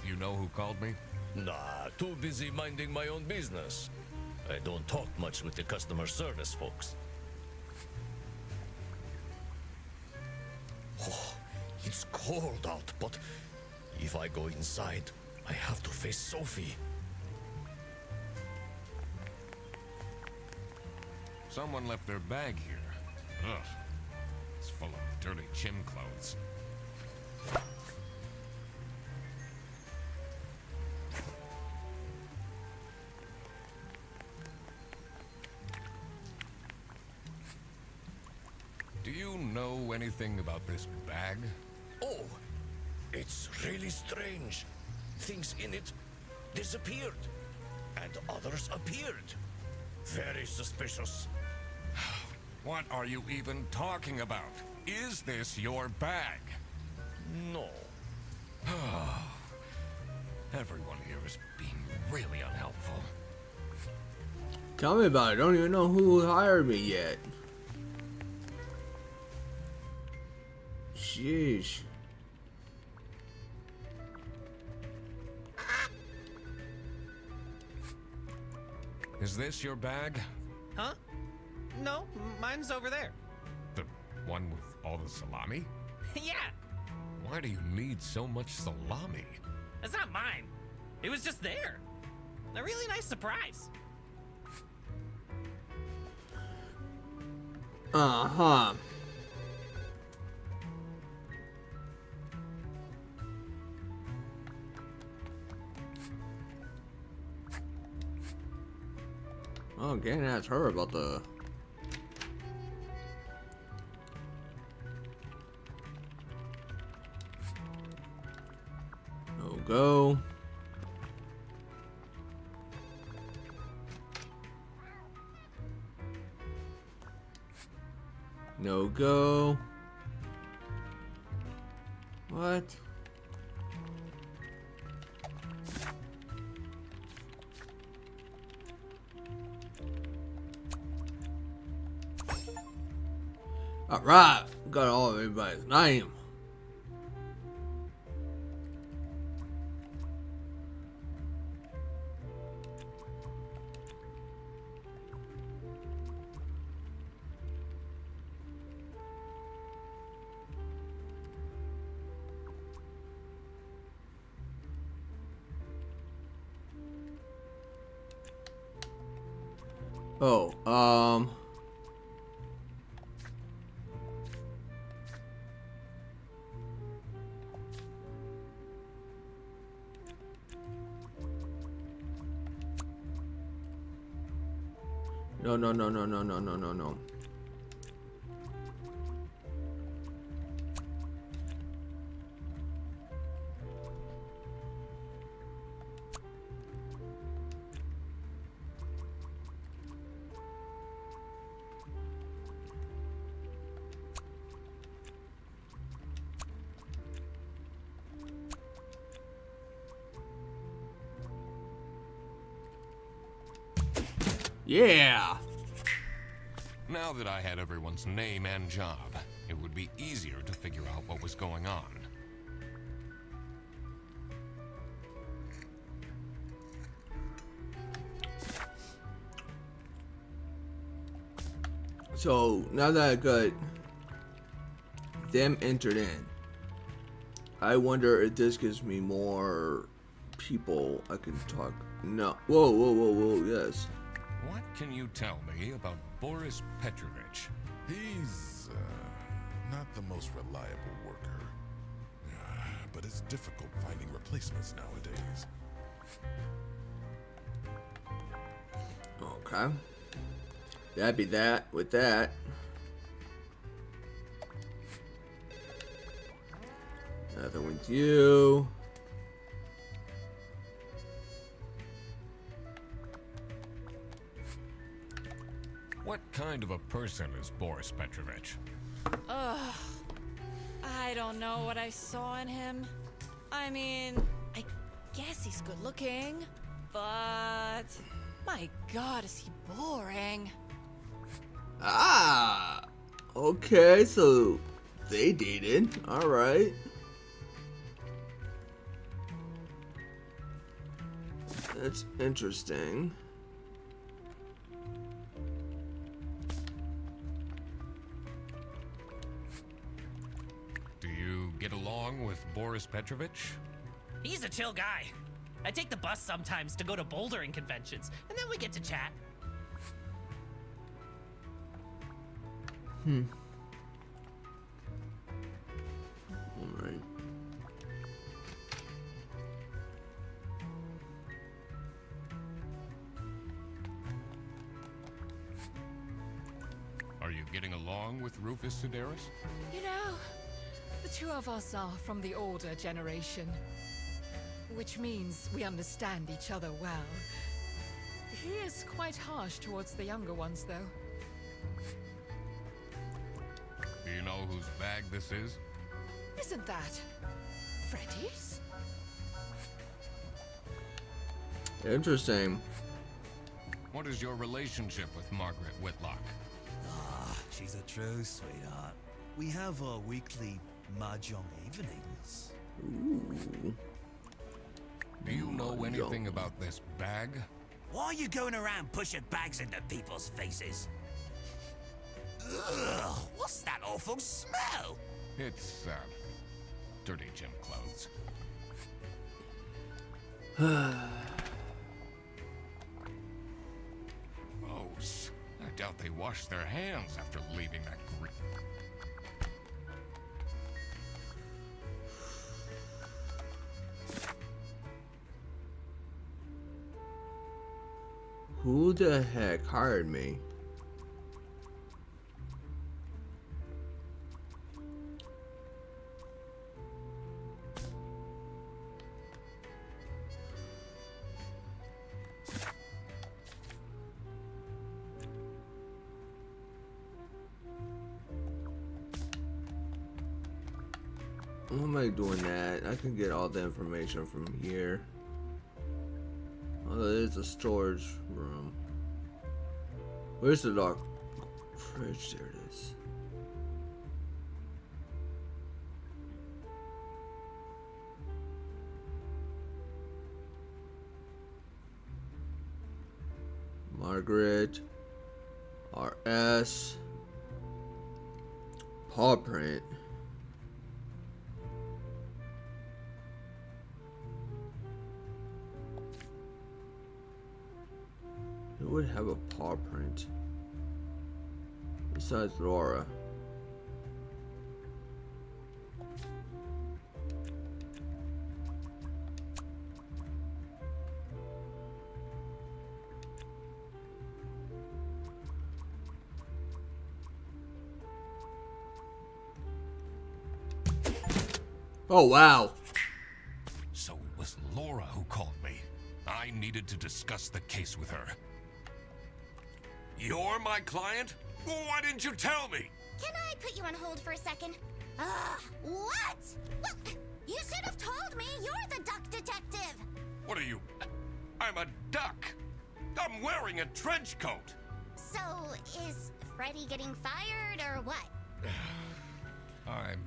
Speaker 2: You know who called me?
Speaker 10: Nah, too busy minding my own business. I don't talk much with the customer service folks. Oh, it's cold out, but if I go inside, I have to face Sophie.
Speaker 2: Someone left their bag here. Ugh. It's full of dirty gym clothes. Do you know anything about this bag?
Speaker 10: Oh, it's really strange. Things in it disappeared, and others appeared. Very suspicious.
Speaker 2: What are you even talking about? Is this your bag?
Speaker 10: No.
Speaker 2: Everyone here is being really unhelpful.
Speaker 1: Tell me about it. I don't even know who hired me yet. Sheesh.
Speaker 2: Is this your bag?
Speaker 6: Huh? No, mine's over there.
Speaker 2: The one with all the salami?
Speaker 6: Yeah,
Speaker 2: Why do you need so much salami?
Speaker 6: it's not mine. It was just there. A really nice surprise.
Speaker 1: Uh-huh. Oh, again, ask her about the... No go. No go. What? Alright, got all of everybody's name. Oh, No. Yeah.
Speaker 2: Now that I had everyone's name and job, it would be easier to figure out what was going on.
Speaker 1: So now that I got them entered in, I wonder if this gives me more people I can talk. No. Whoa, whoa, whoa, whoa, yes.
Speaker 2: What can you tell me about Boris Petrovich?
Speaker 5: He's not the most reliable worker. But it's difficult finding replacements nowadays.
Speaker 1: Okay. That'd be that with that. Nothing with you.
Speaker 2: What kind of a person is Boris Petrovich?
Speaker 9: Ugh. I don't know what I saw in him. I mean, I guess he's good looking, but my God, is he boring.
Speaker 1: Ah! Okay, so they dated. Alright. That's interesting.
Speaker 2: Do you get along with Boris Petrovich?
Speaker 6: He's a chill guy. I take the bus sometimes to go to bouldering conventions, and then we get to chat.
Speaker 1: Alright.
Speaker 2: Are you getting along with Rufus Sedaris?
Speaker 7: You know, the two of us are from the older generation, which means we understand each other well. He is quite harsh towards the younger ones, though.
Speaker 2: Do you know whose bag this is?
Speaker 7: Isn't that Freddy's?
Speaker 1: Interesting.
Speaker 2: What is your relationship with Margaret Whitlock?
Speaker 8: Ah, she's a true sweetheart. We have our weekly mahjong evenings.
Speaker 1: Ooh.
Speaker 2: Do you know anything about this bag?
Speaker 8: Why are you going around pushing bags into people's faces? Ugh, what's that awful smell?
Speaker 2: It's, dirty gym clothes. Gross. I doubt they washed their hands after leaving that
Speaker 1: Who the heck hired me? Why am I doing that? I can get all the information from here. Oh, there's a storage room. Where's the lock? Fridge, there it is. Margaret. RS. Paw print. Who would have a paw print besides Laura? Oh wow.
Speaker 2: So it was Laura who called me. I needed to discuss the case with her. You're my client? Why didn't you tell me?
Speaker 3: Can I put you on hold for a second? What? Well, you should have told me you're the duck detective.
Speaker 2: What are you? I'm a duck. I'm wearing a trench coat.
Speaker 3: So, is Freddy getting fired or what?
Speaker 2: I'm,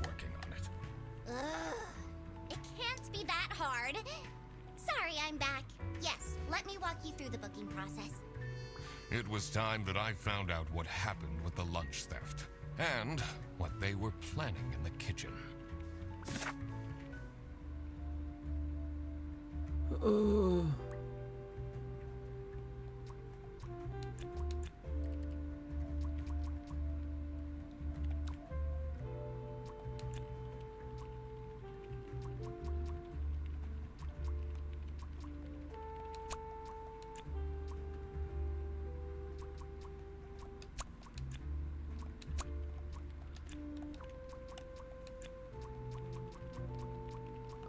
Speaker 2: working on it.
Speaker 3: It can't be that hard. Sorry, I'm back. Yes, let me walk you through the booking process.
Speaker 2: It was time that I found out what happened with the lunch theft and what they were planning in the kitchen.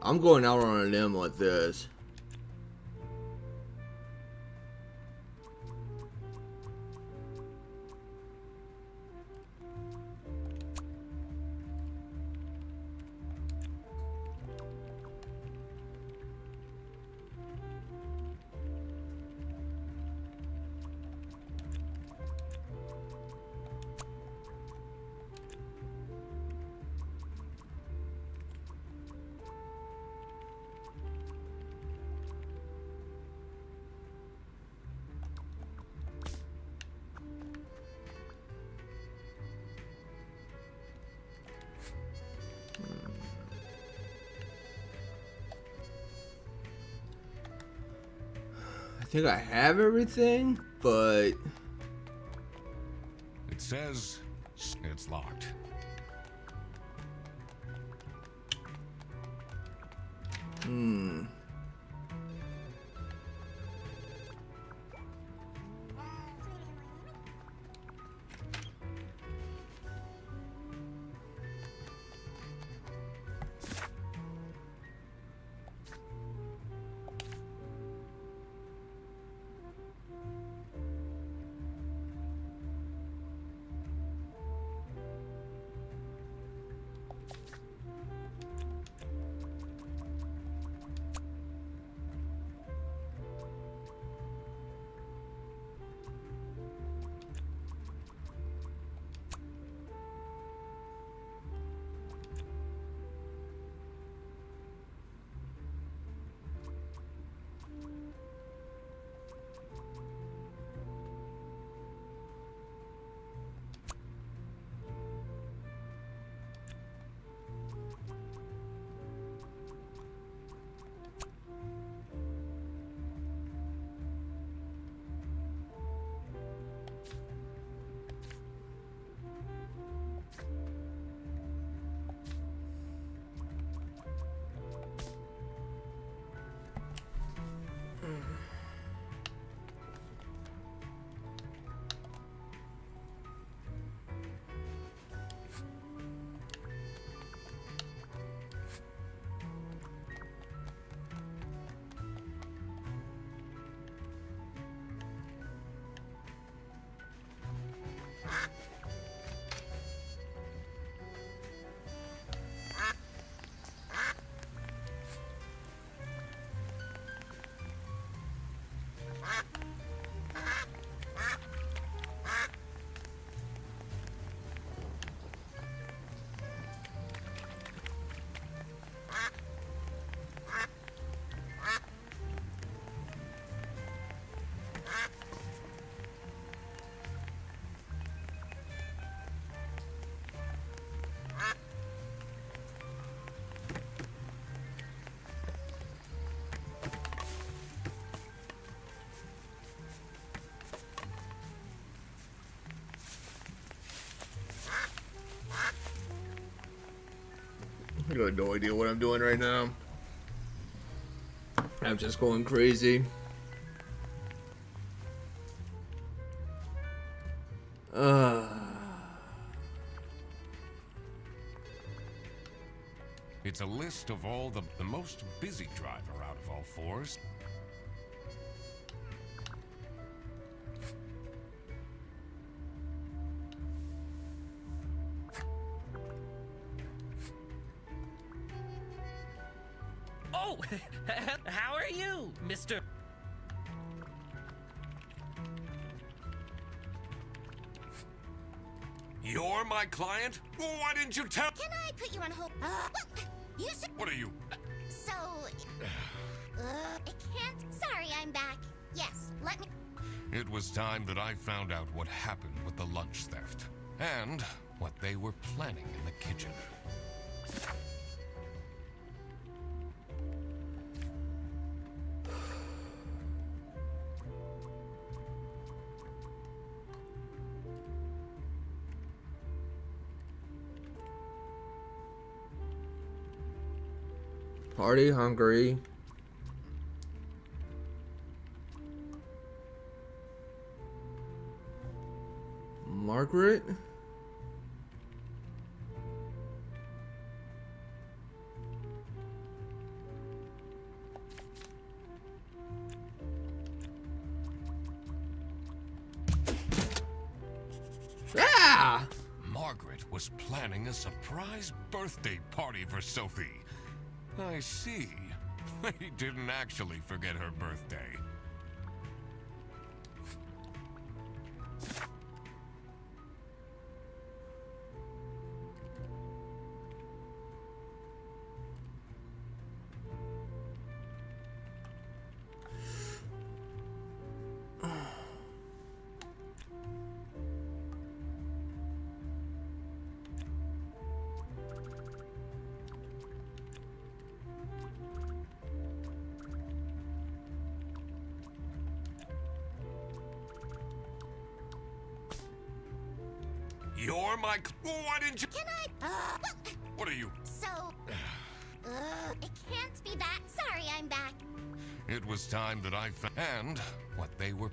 Speaker 1: I'm going out on a limb like this. I think I have everything, but
Speaker 2: It says it's locked.
Speaker 1: I got no idea what I'm doing right now. I'm just going crazy.
Speaker 2: It's a list of all the most busy driver out of all fours.
Speaker 6: Oh, how are you, Mr.
Speaker 2: You're my client? Well, why didn't you tell?
Speaker 3: Can I put you on hold? You should.
Speaker 2: What are you?
Speaker 3: So, I can't. Sorry, I'm back. Yes, let me.
Speaker 2: It was time that I found out what happened with the lunch theft and what they were planning in the kitchen.
Speaker 1: Party hungry. Margaret? Ah!
Speaker 2: Margaret was planning a surprise birthday party for Sophie. I see. He didn't actually forget her birthday. You're my... Why didn't you...
Speaker 3: Can I?
Speaker 2: What are you...
Speaker 3: So, it can't be that. Sorry, I'm back.
Speaker 2: It was time that I found... And what they were...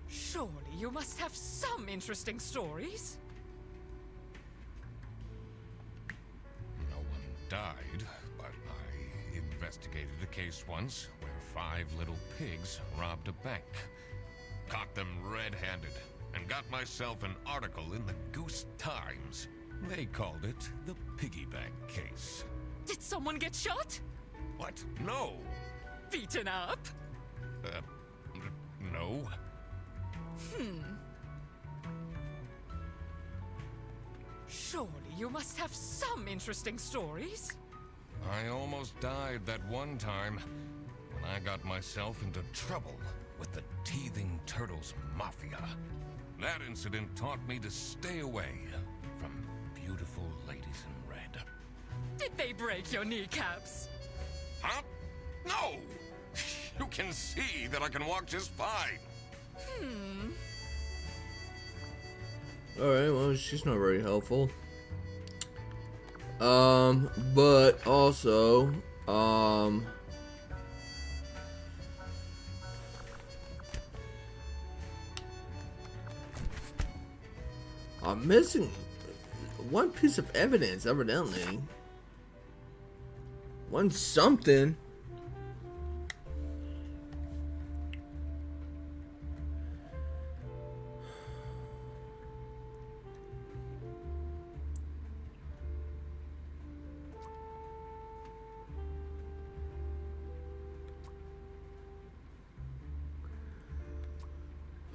Speaker 7: Surely you must have some interesting stories.
Speaker 2: No one died, but I investigated a case once where 5 little pigs robbed a bank. Caught them red-handed and got myself an article in the Goose Times. They called it the piggy bank case.
Speaker 7: Did someone get shot?
Speaker 2: What? No.
Speaker 7: Beaten up?
Speaker 2: No.
Speaker 7: Surely you must have some interesting stories.
Speaker 2: I almost died that one time when I got myself into trouble with the Teething Turtles Mafia. That incident taught me to stay away from beautiful ladies in red.
Speaker 7: Did they break your kneecaps?
Speaker 2: Huh? No! You can see that I can walk just fine.
Speaker 1: Alright, well, she's not very helpful. But also, I'm missing one piece of evidence, evidently. One something.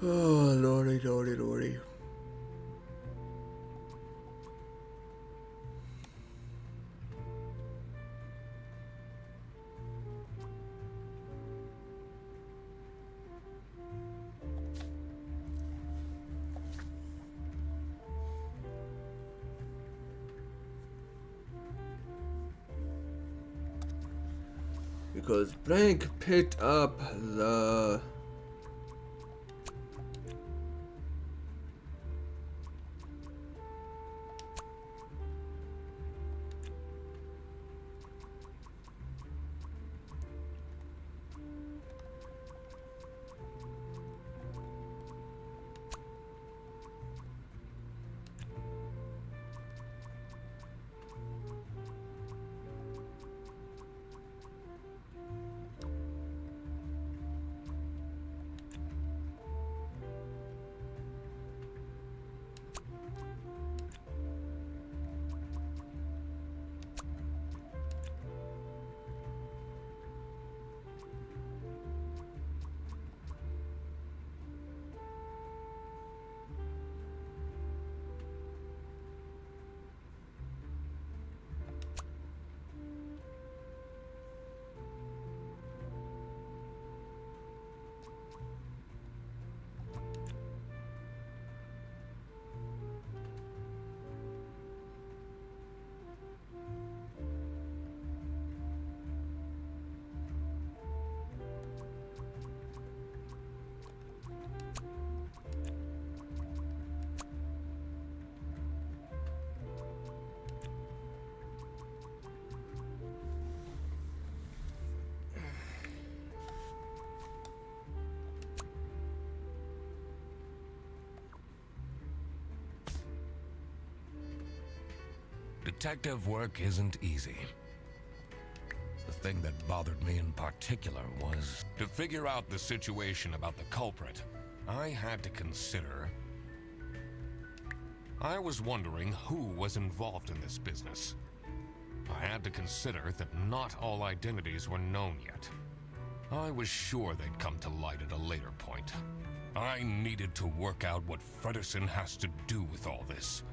Speaker 1: Oh, lordy, lordy, lordy. Because Blank picked up the...
Speaker 2: Detective work isn't easy. The thing that bothered me in particular was to figure out the situation about the culprit. I had to consider... I was wondering who was involved in this business. I had to consider that not all identities were known yet. I was sure they'd come to light at a later point. I needed to work out what Fredersen has to do with all this.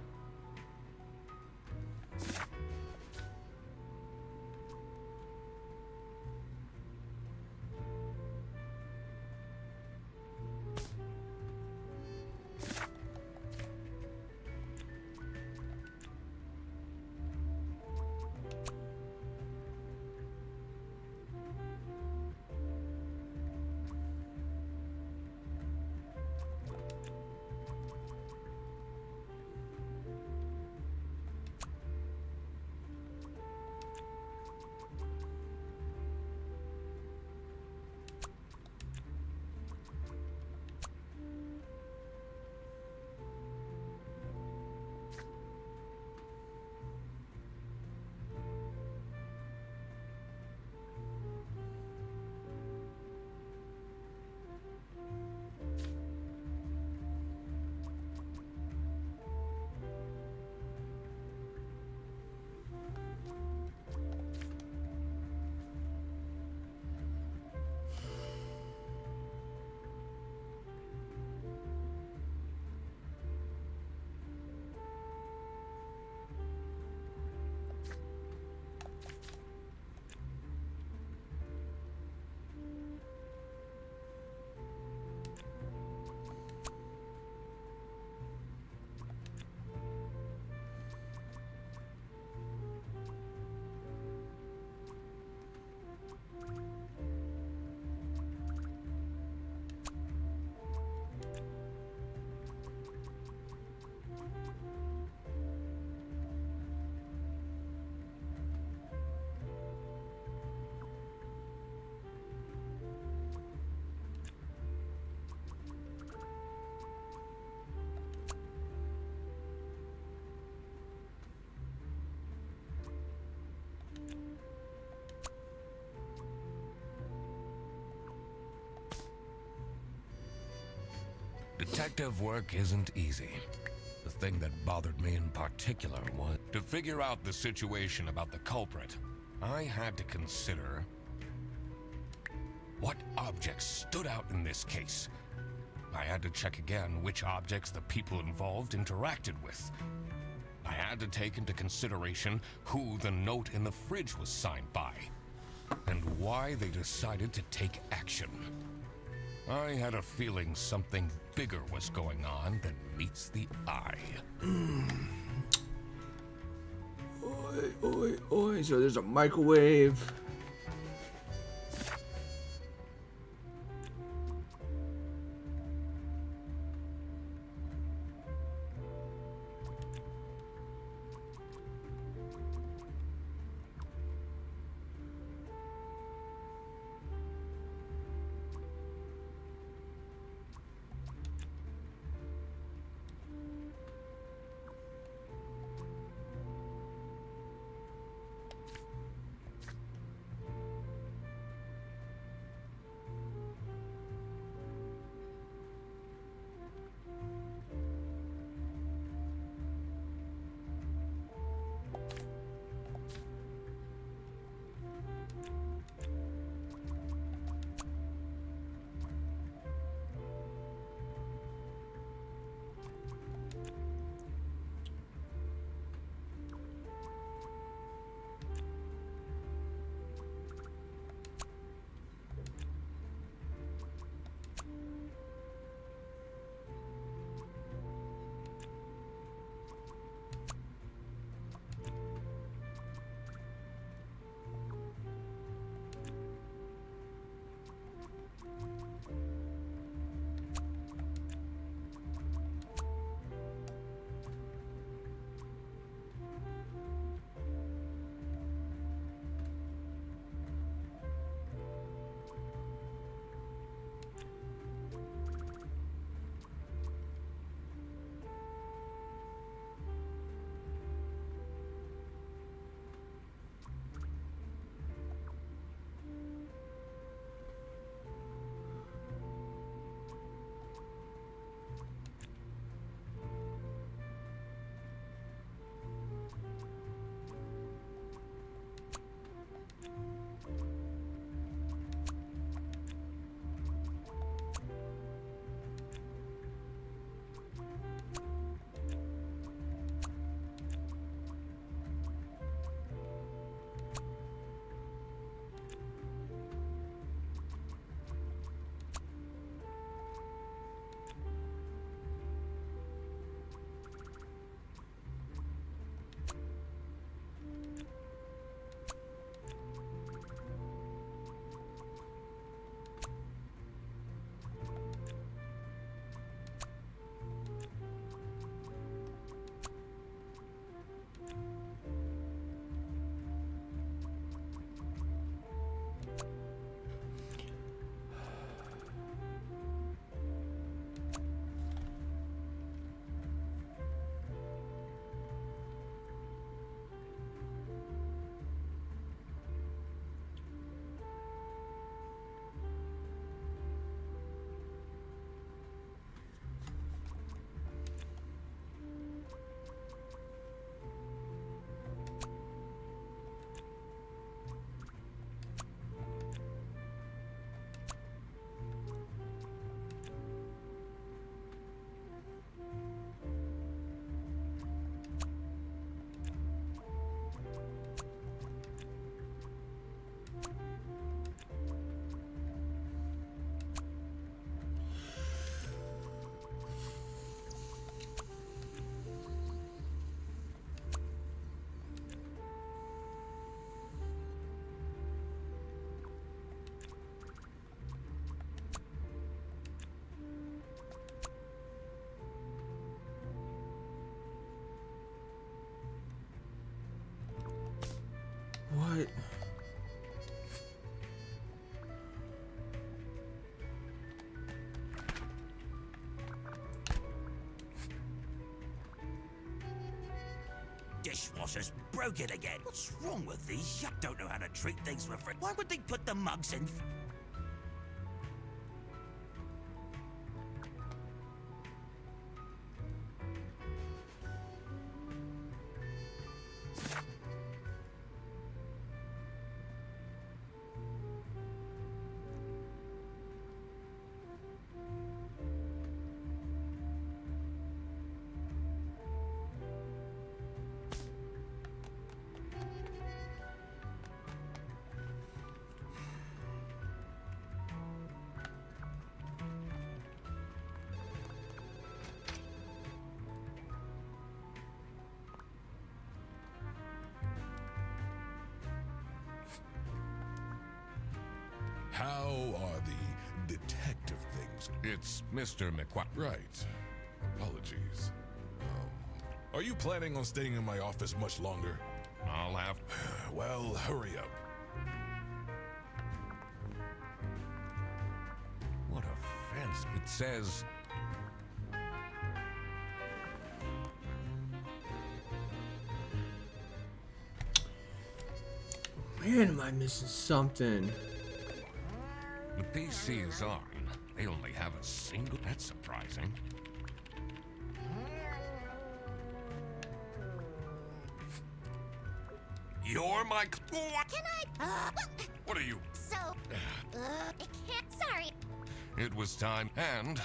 Speaker 2: Detective work isn't easy. The thing that bothered me in particular was to figure out the situation about the culprit. I had to consider what objects stood out in this case. I had to check again which objects the people involved interacted with. I had to take into consideration who the note in the fridge was signed by, and why they decided to take action. I had a feeling something bigger was going on than meets the eye.
Speaker 1: Oi, oi, oi. So there's a microwave.
Speaker 8: dishwasher's broken again. What's wrong with these? You don't know how to treat things for free. Why would they put the mugs in?
Speaker 5: How are the detective things?
Speaker 2: It's Mr. McQuack.
Speaker 5: Right. Apologies. Are you planning on staying in my office much longer?
Speaker 2: I'll have...
Speaker 5: Well, hurry up.
Speaker 2: What a fence. It says...
Speaker 1: Man, am I missing something?
Speaker 2: The PC is on. They only have a single... That's surprising. You're my... What?
Speaker 3: Can I?
Speaker 2: What are you...
Speaker 3: So, I can't. Sorry.
Speaker 2: It was time, and...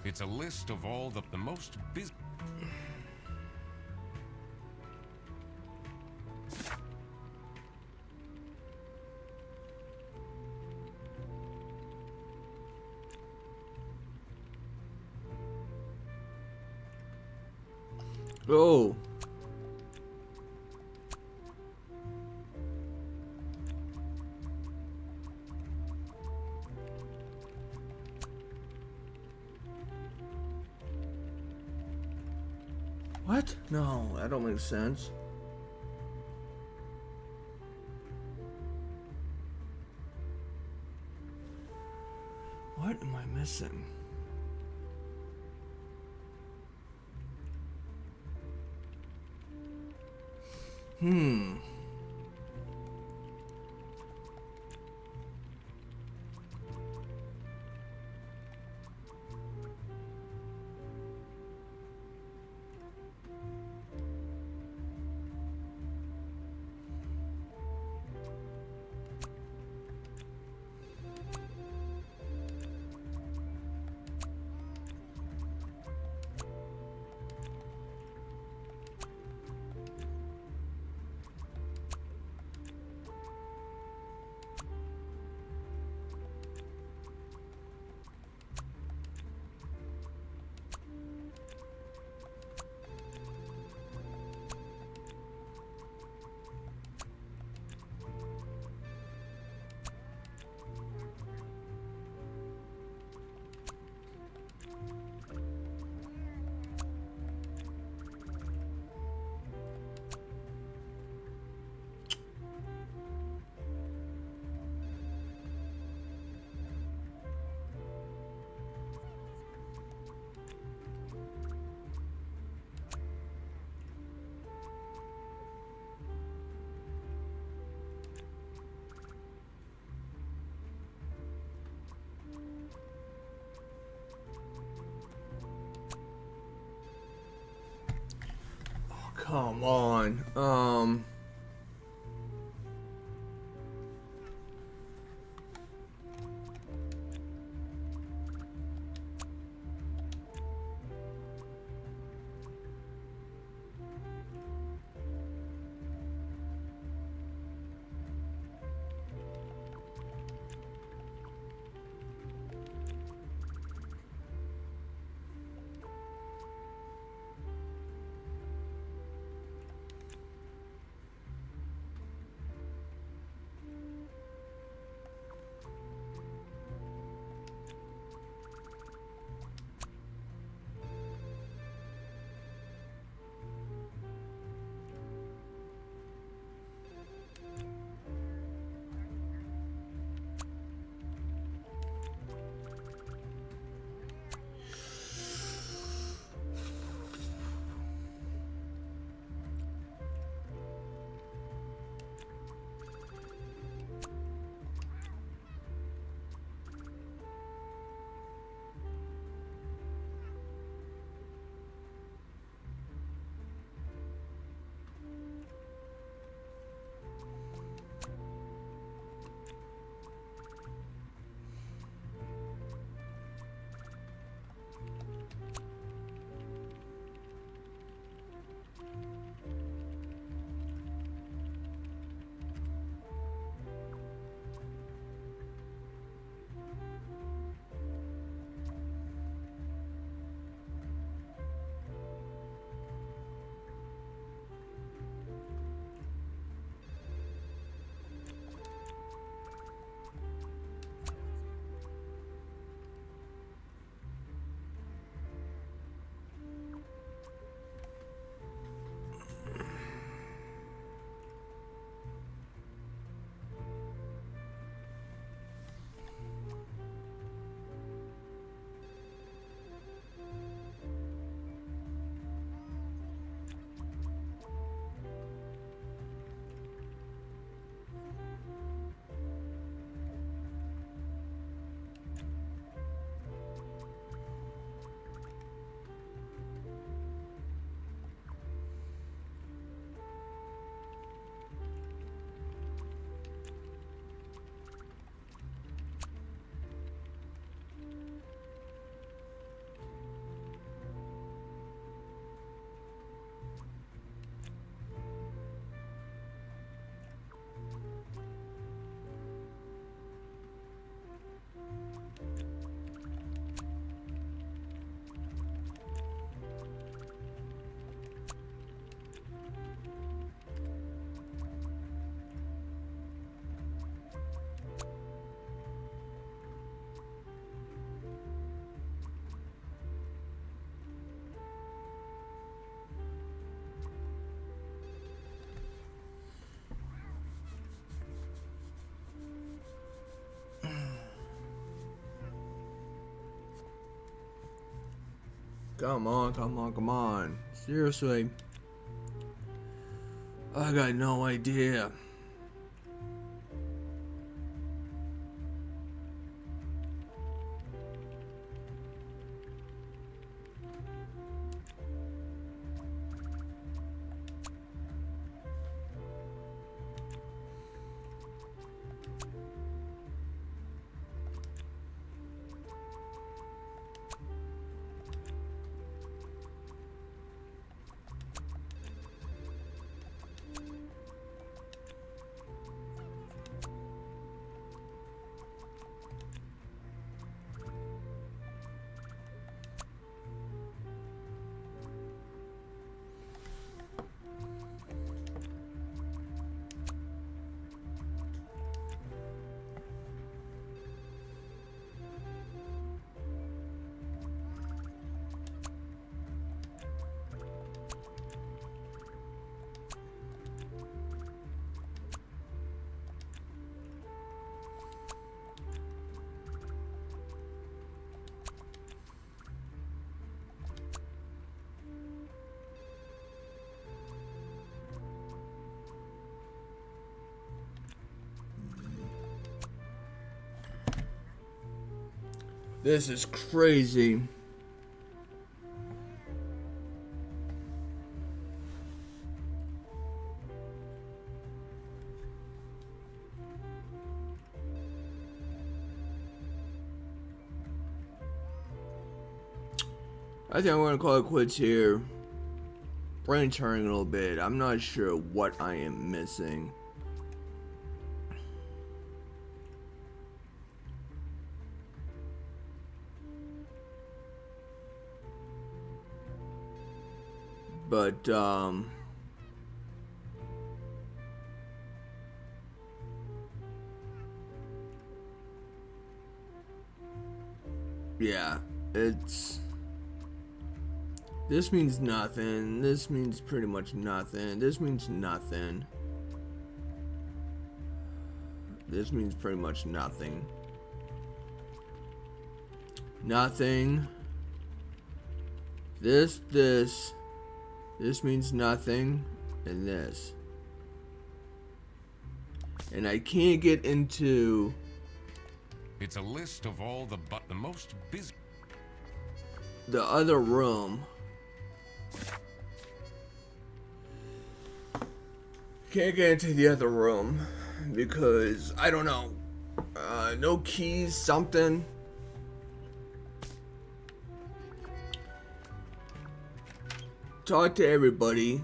Speaker 2: It's a list of all the most busy...
Speaker 1: Oh. What? No, that don't make sense. What am I missing? Come on. Come on, come on, come on. Seriously. I got no idea. This is crazy. I think I'm gonna call it quits here. Brain turning a little bit. I'm not sure what I am missing. But yeah, it's this means nothing. This means pretty much nothing. This means nothing. This means pretty much nothing. Nothing. This means nothing, and this. And I can't get into.
Speaker 2: It's a list of all the most busy.
Speaker 1: The other room. Can't get into the other room because I don't know. No keys, something. Talk to everybody.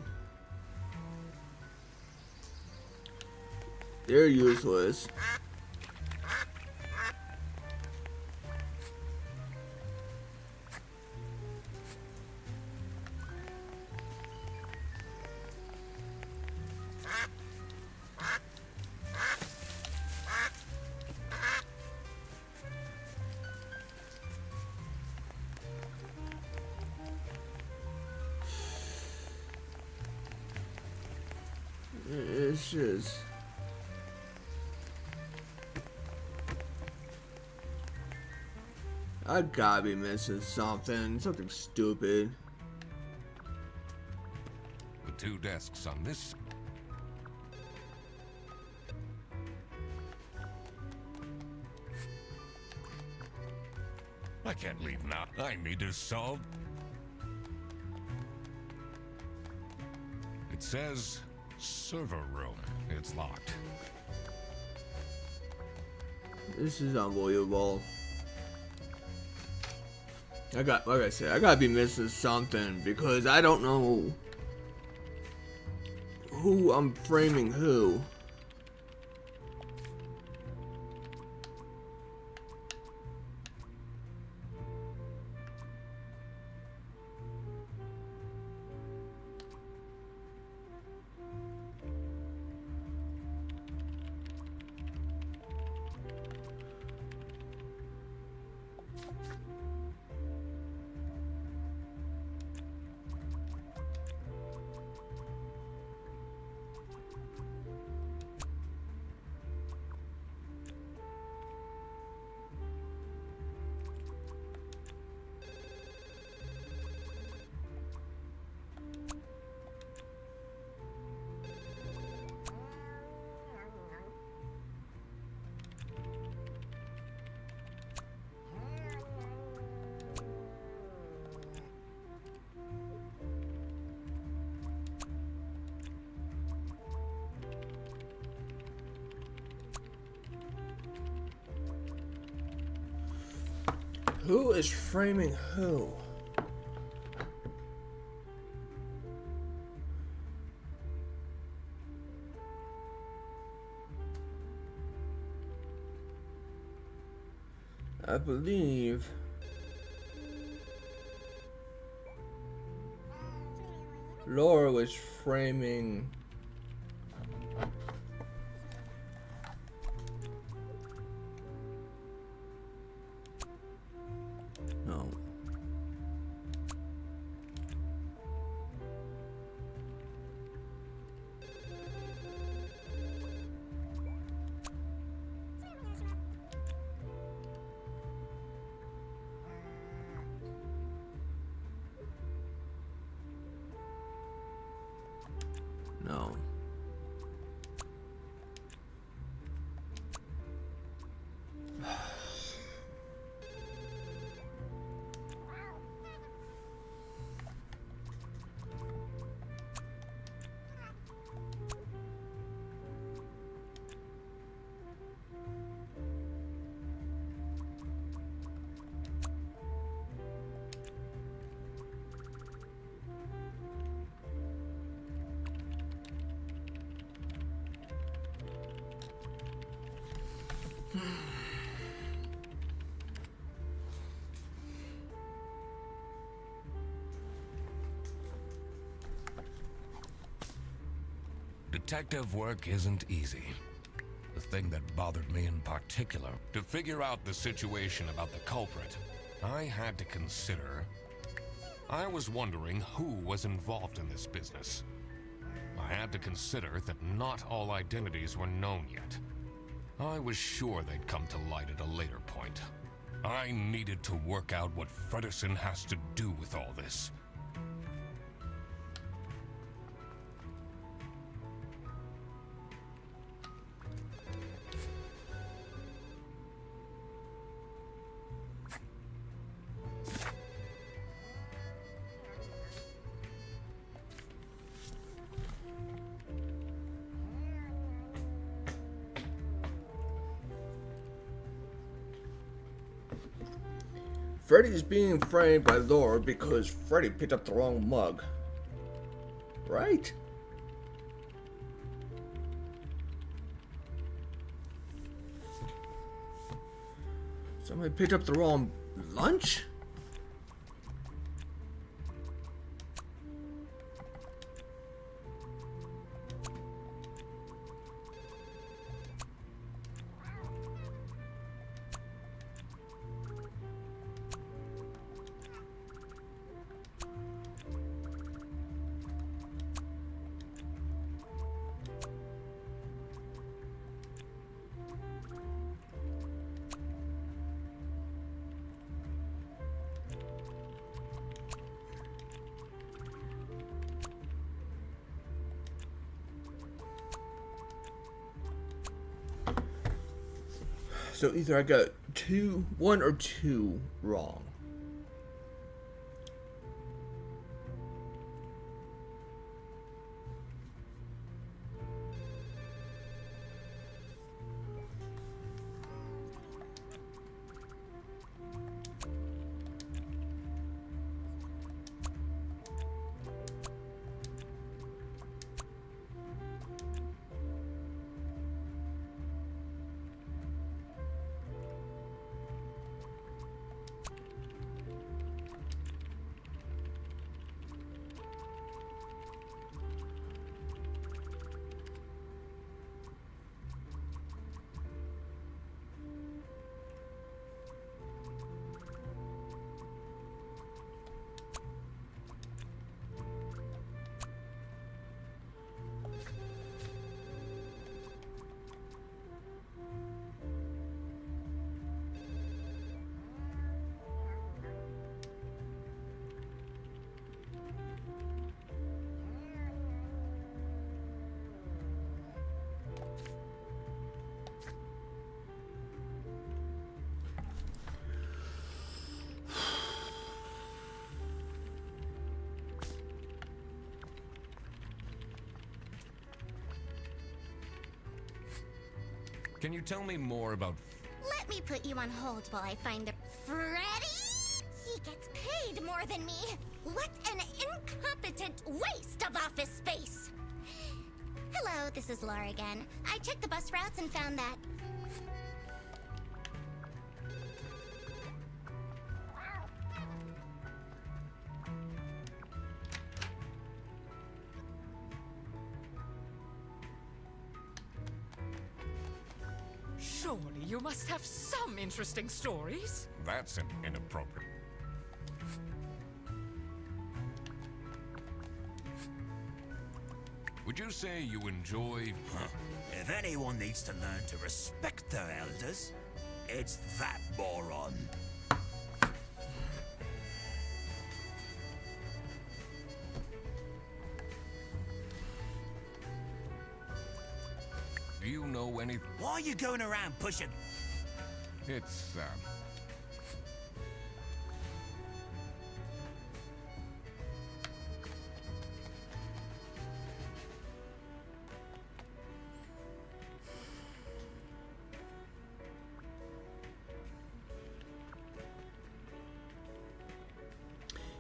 Speaker 1: They're useless. It's just. I gotta be missing something. Something stupid.
Speaker 2: The two desks on this. I can't leave now. I need to solve. It says server room. It's locked.
Speaker 1: This is unbelievable. Like I said, I gotta be missing something because I don't know who I'm framing who. Who is framing who? I believe Laura was framing no. No.
Speaker 2: Detective work isn't easy. The thing that bothered me in particular, to figure out the situation about the culprit, I had to consider. I was wondering who was involved in this business. I had to consider that not all identities were known yet. I was sure they'd come to light at a later point. I needed to work out what Fredersen has to do with all this.
Speaker 1: Freddy's being framed by Laura because Freddy picked up the wrong mug. Right? Somebody picked up the wrong lunch? So either I got one or two wrong.
Speaker 2: Can you tell me more about...
Speaker 3: Let me put you on hold while I find the... Freddy? What an incompetent waste of office space! Hello, this is Laura again. I checked the bus routes and found that...
Speaker 7: Surely you must have some interesting stories.
Speaker 2: That's inappropriate. Would you say you enjoy...
Speaker 8: If anyone needs to learn to respect their elders, it's that moron.
Speaker 2: Do you know any...
Speaker 8: Why are you going around pushing?
Speaker 2: It's,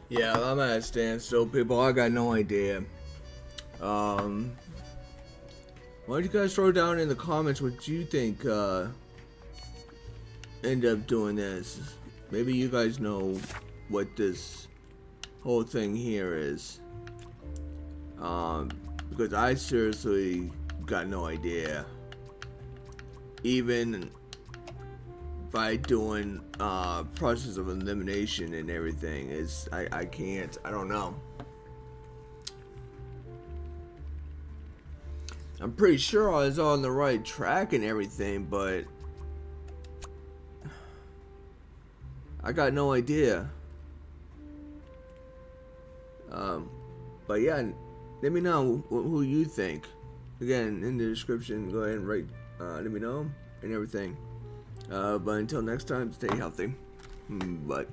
Speaker 1: Yeah, I'm at a standstill, people. I got no idea. Why don't you guys throw down in the comments what you think end up doing this? Maybe you guys know what this whole thing here is. Because I seriously got no idea. Even by doing process of elimination and everything is I can't, I don't know. I'm pretty sure I was on the right track and everything, but I got no idea. But yeah, let me know who you think. Again, in the description, go ahead and write, let me know and everything. But until next time, stay healthy. But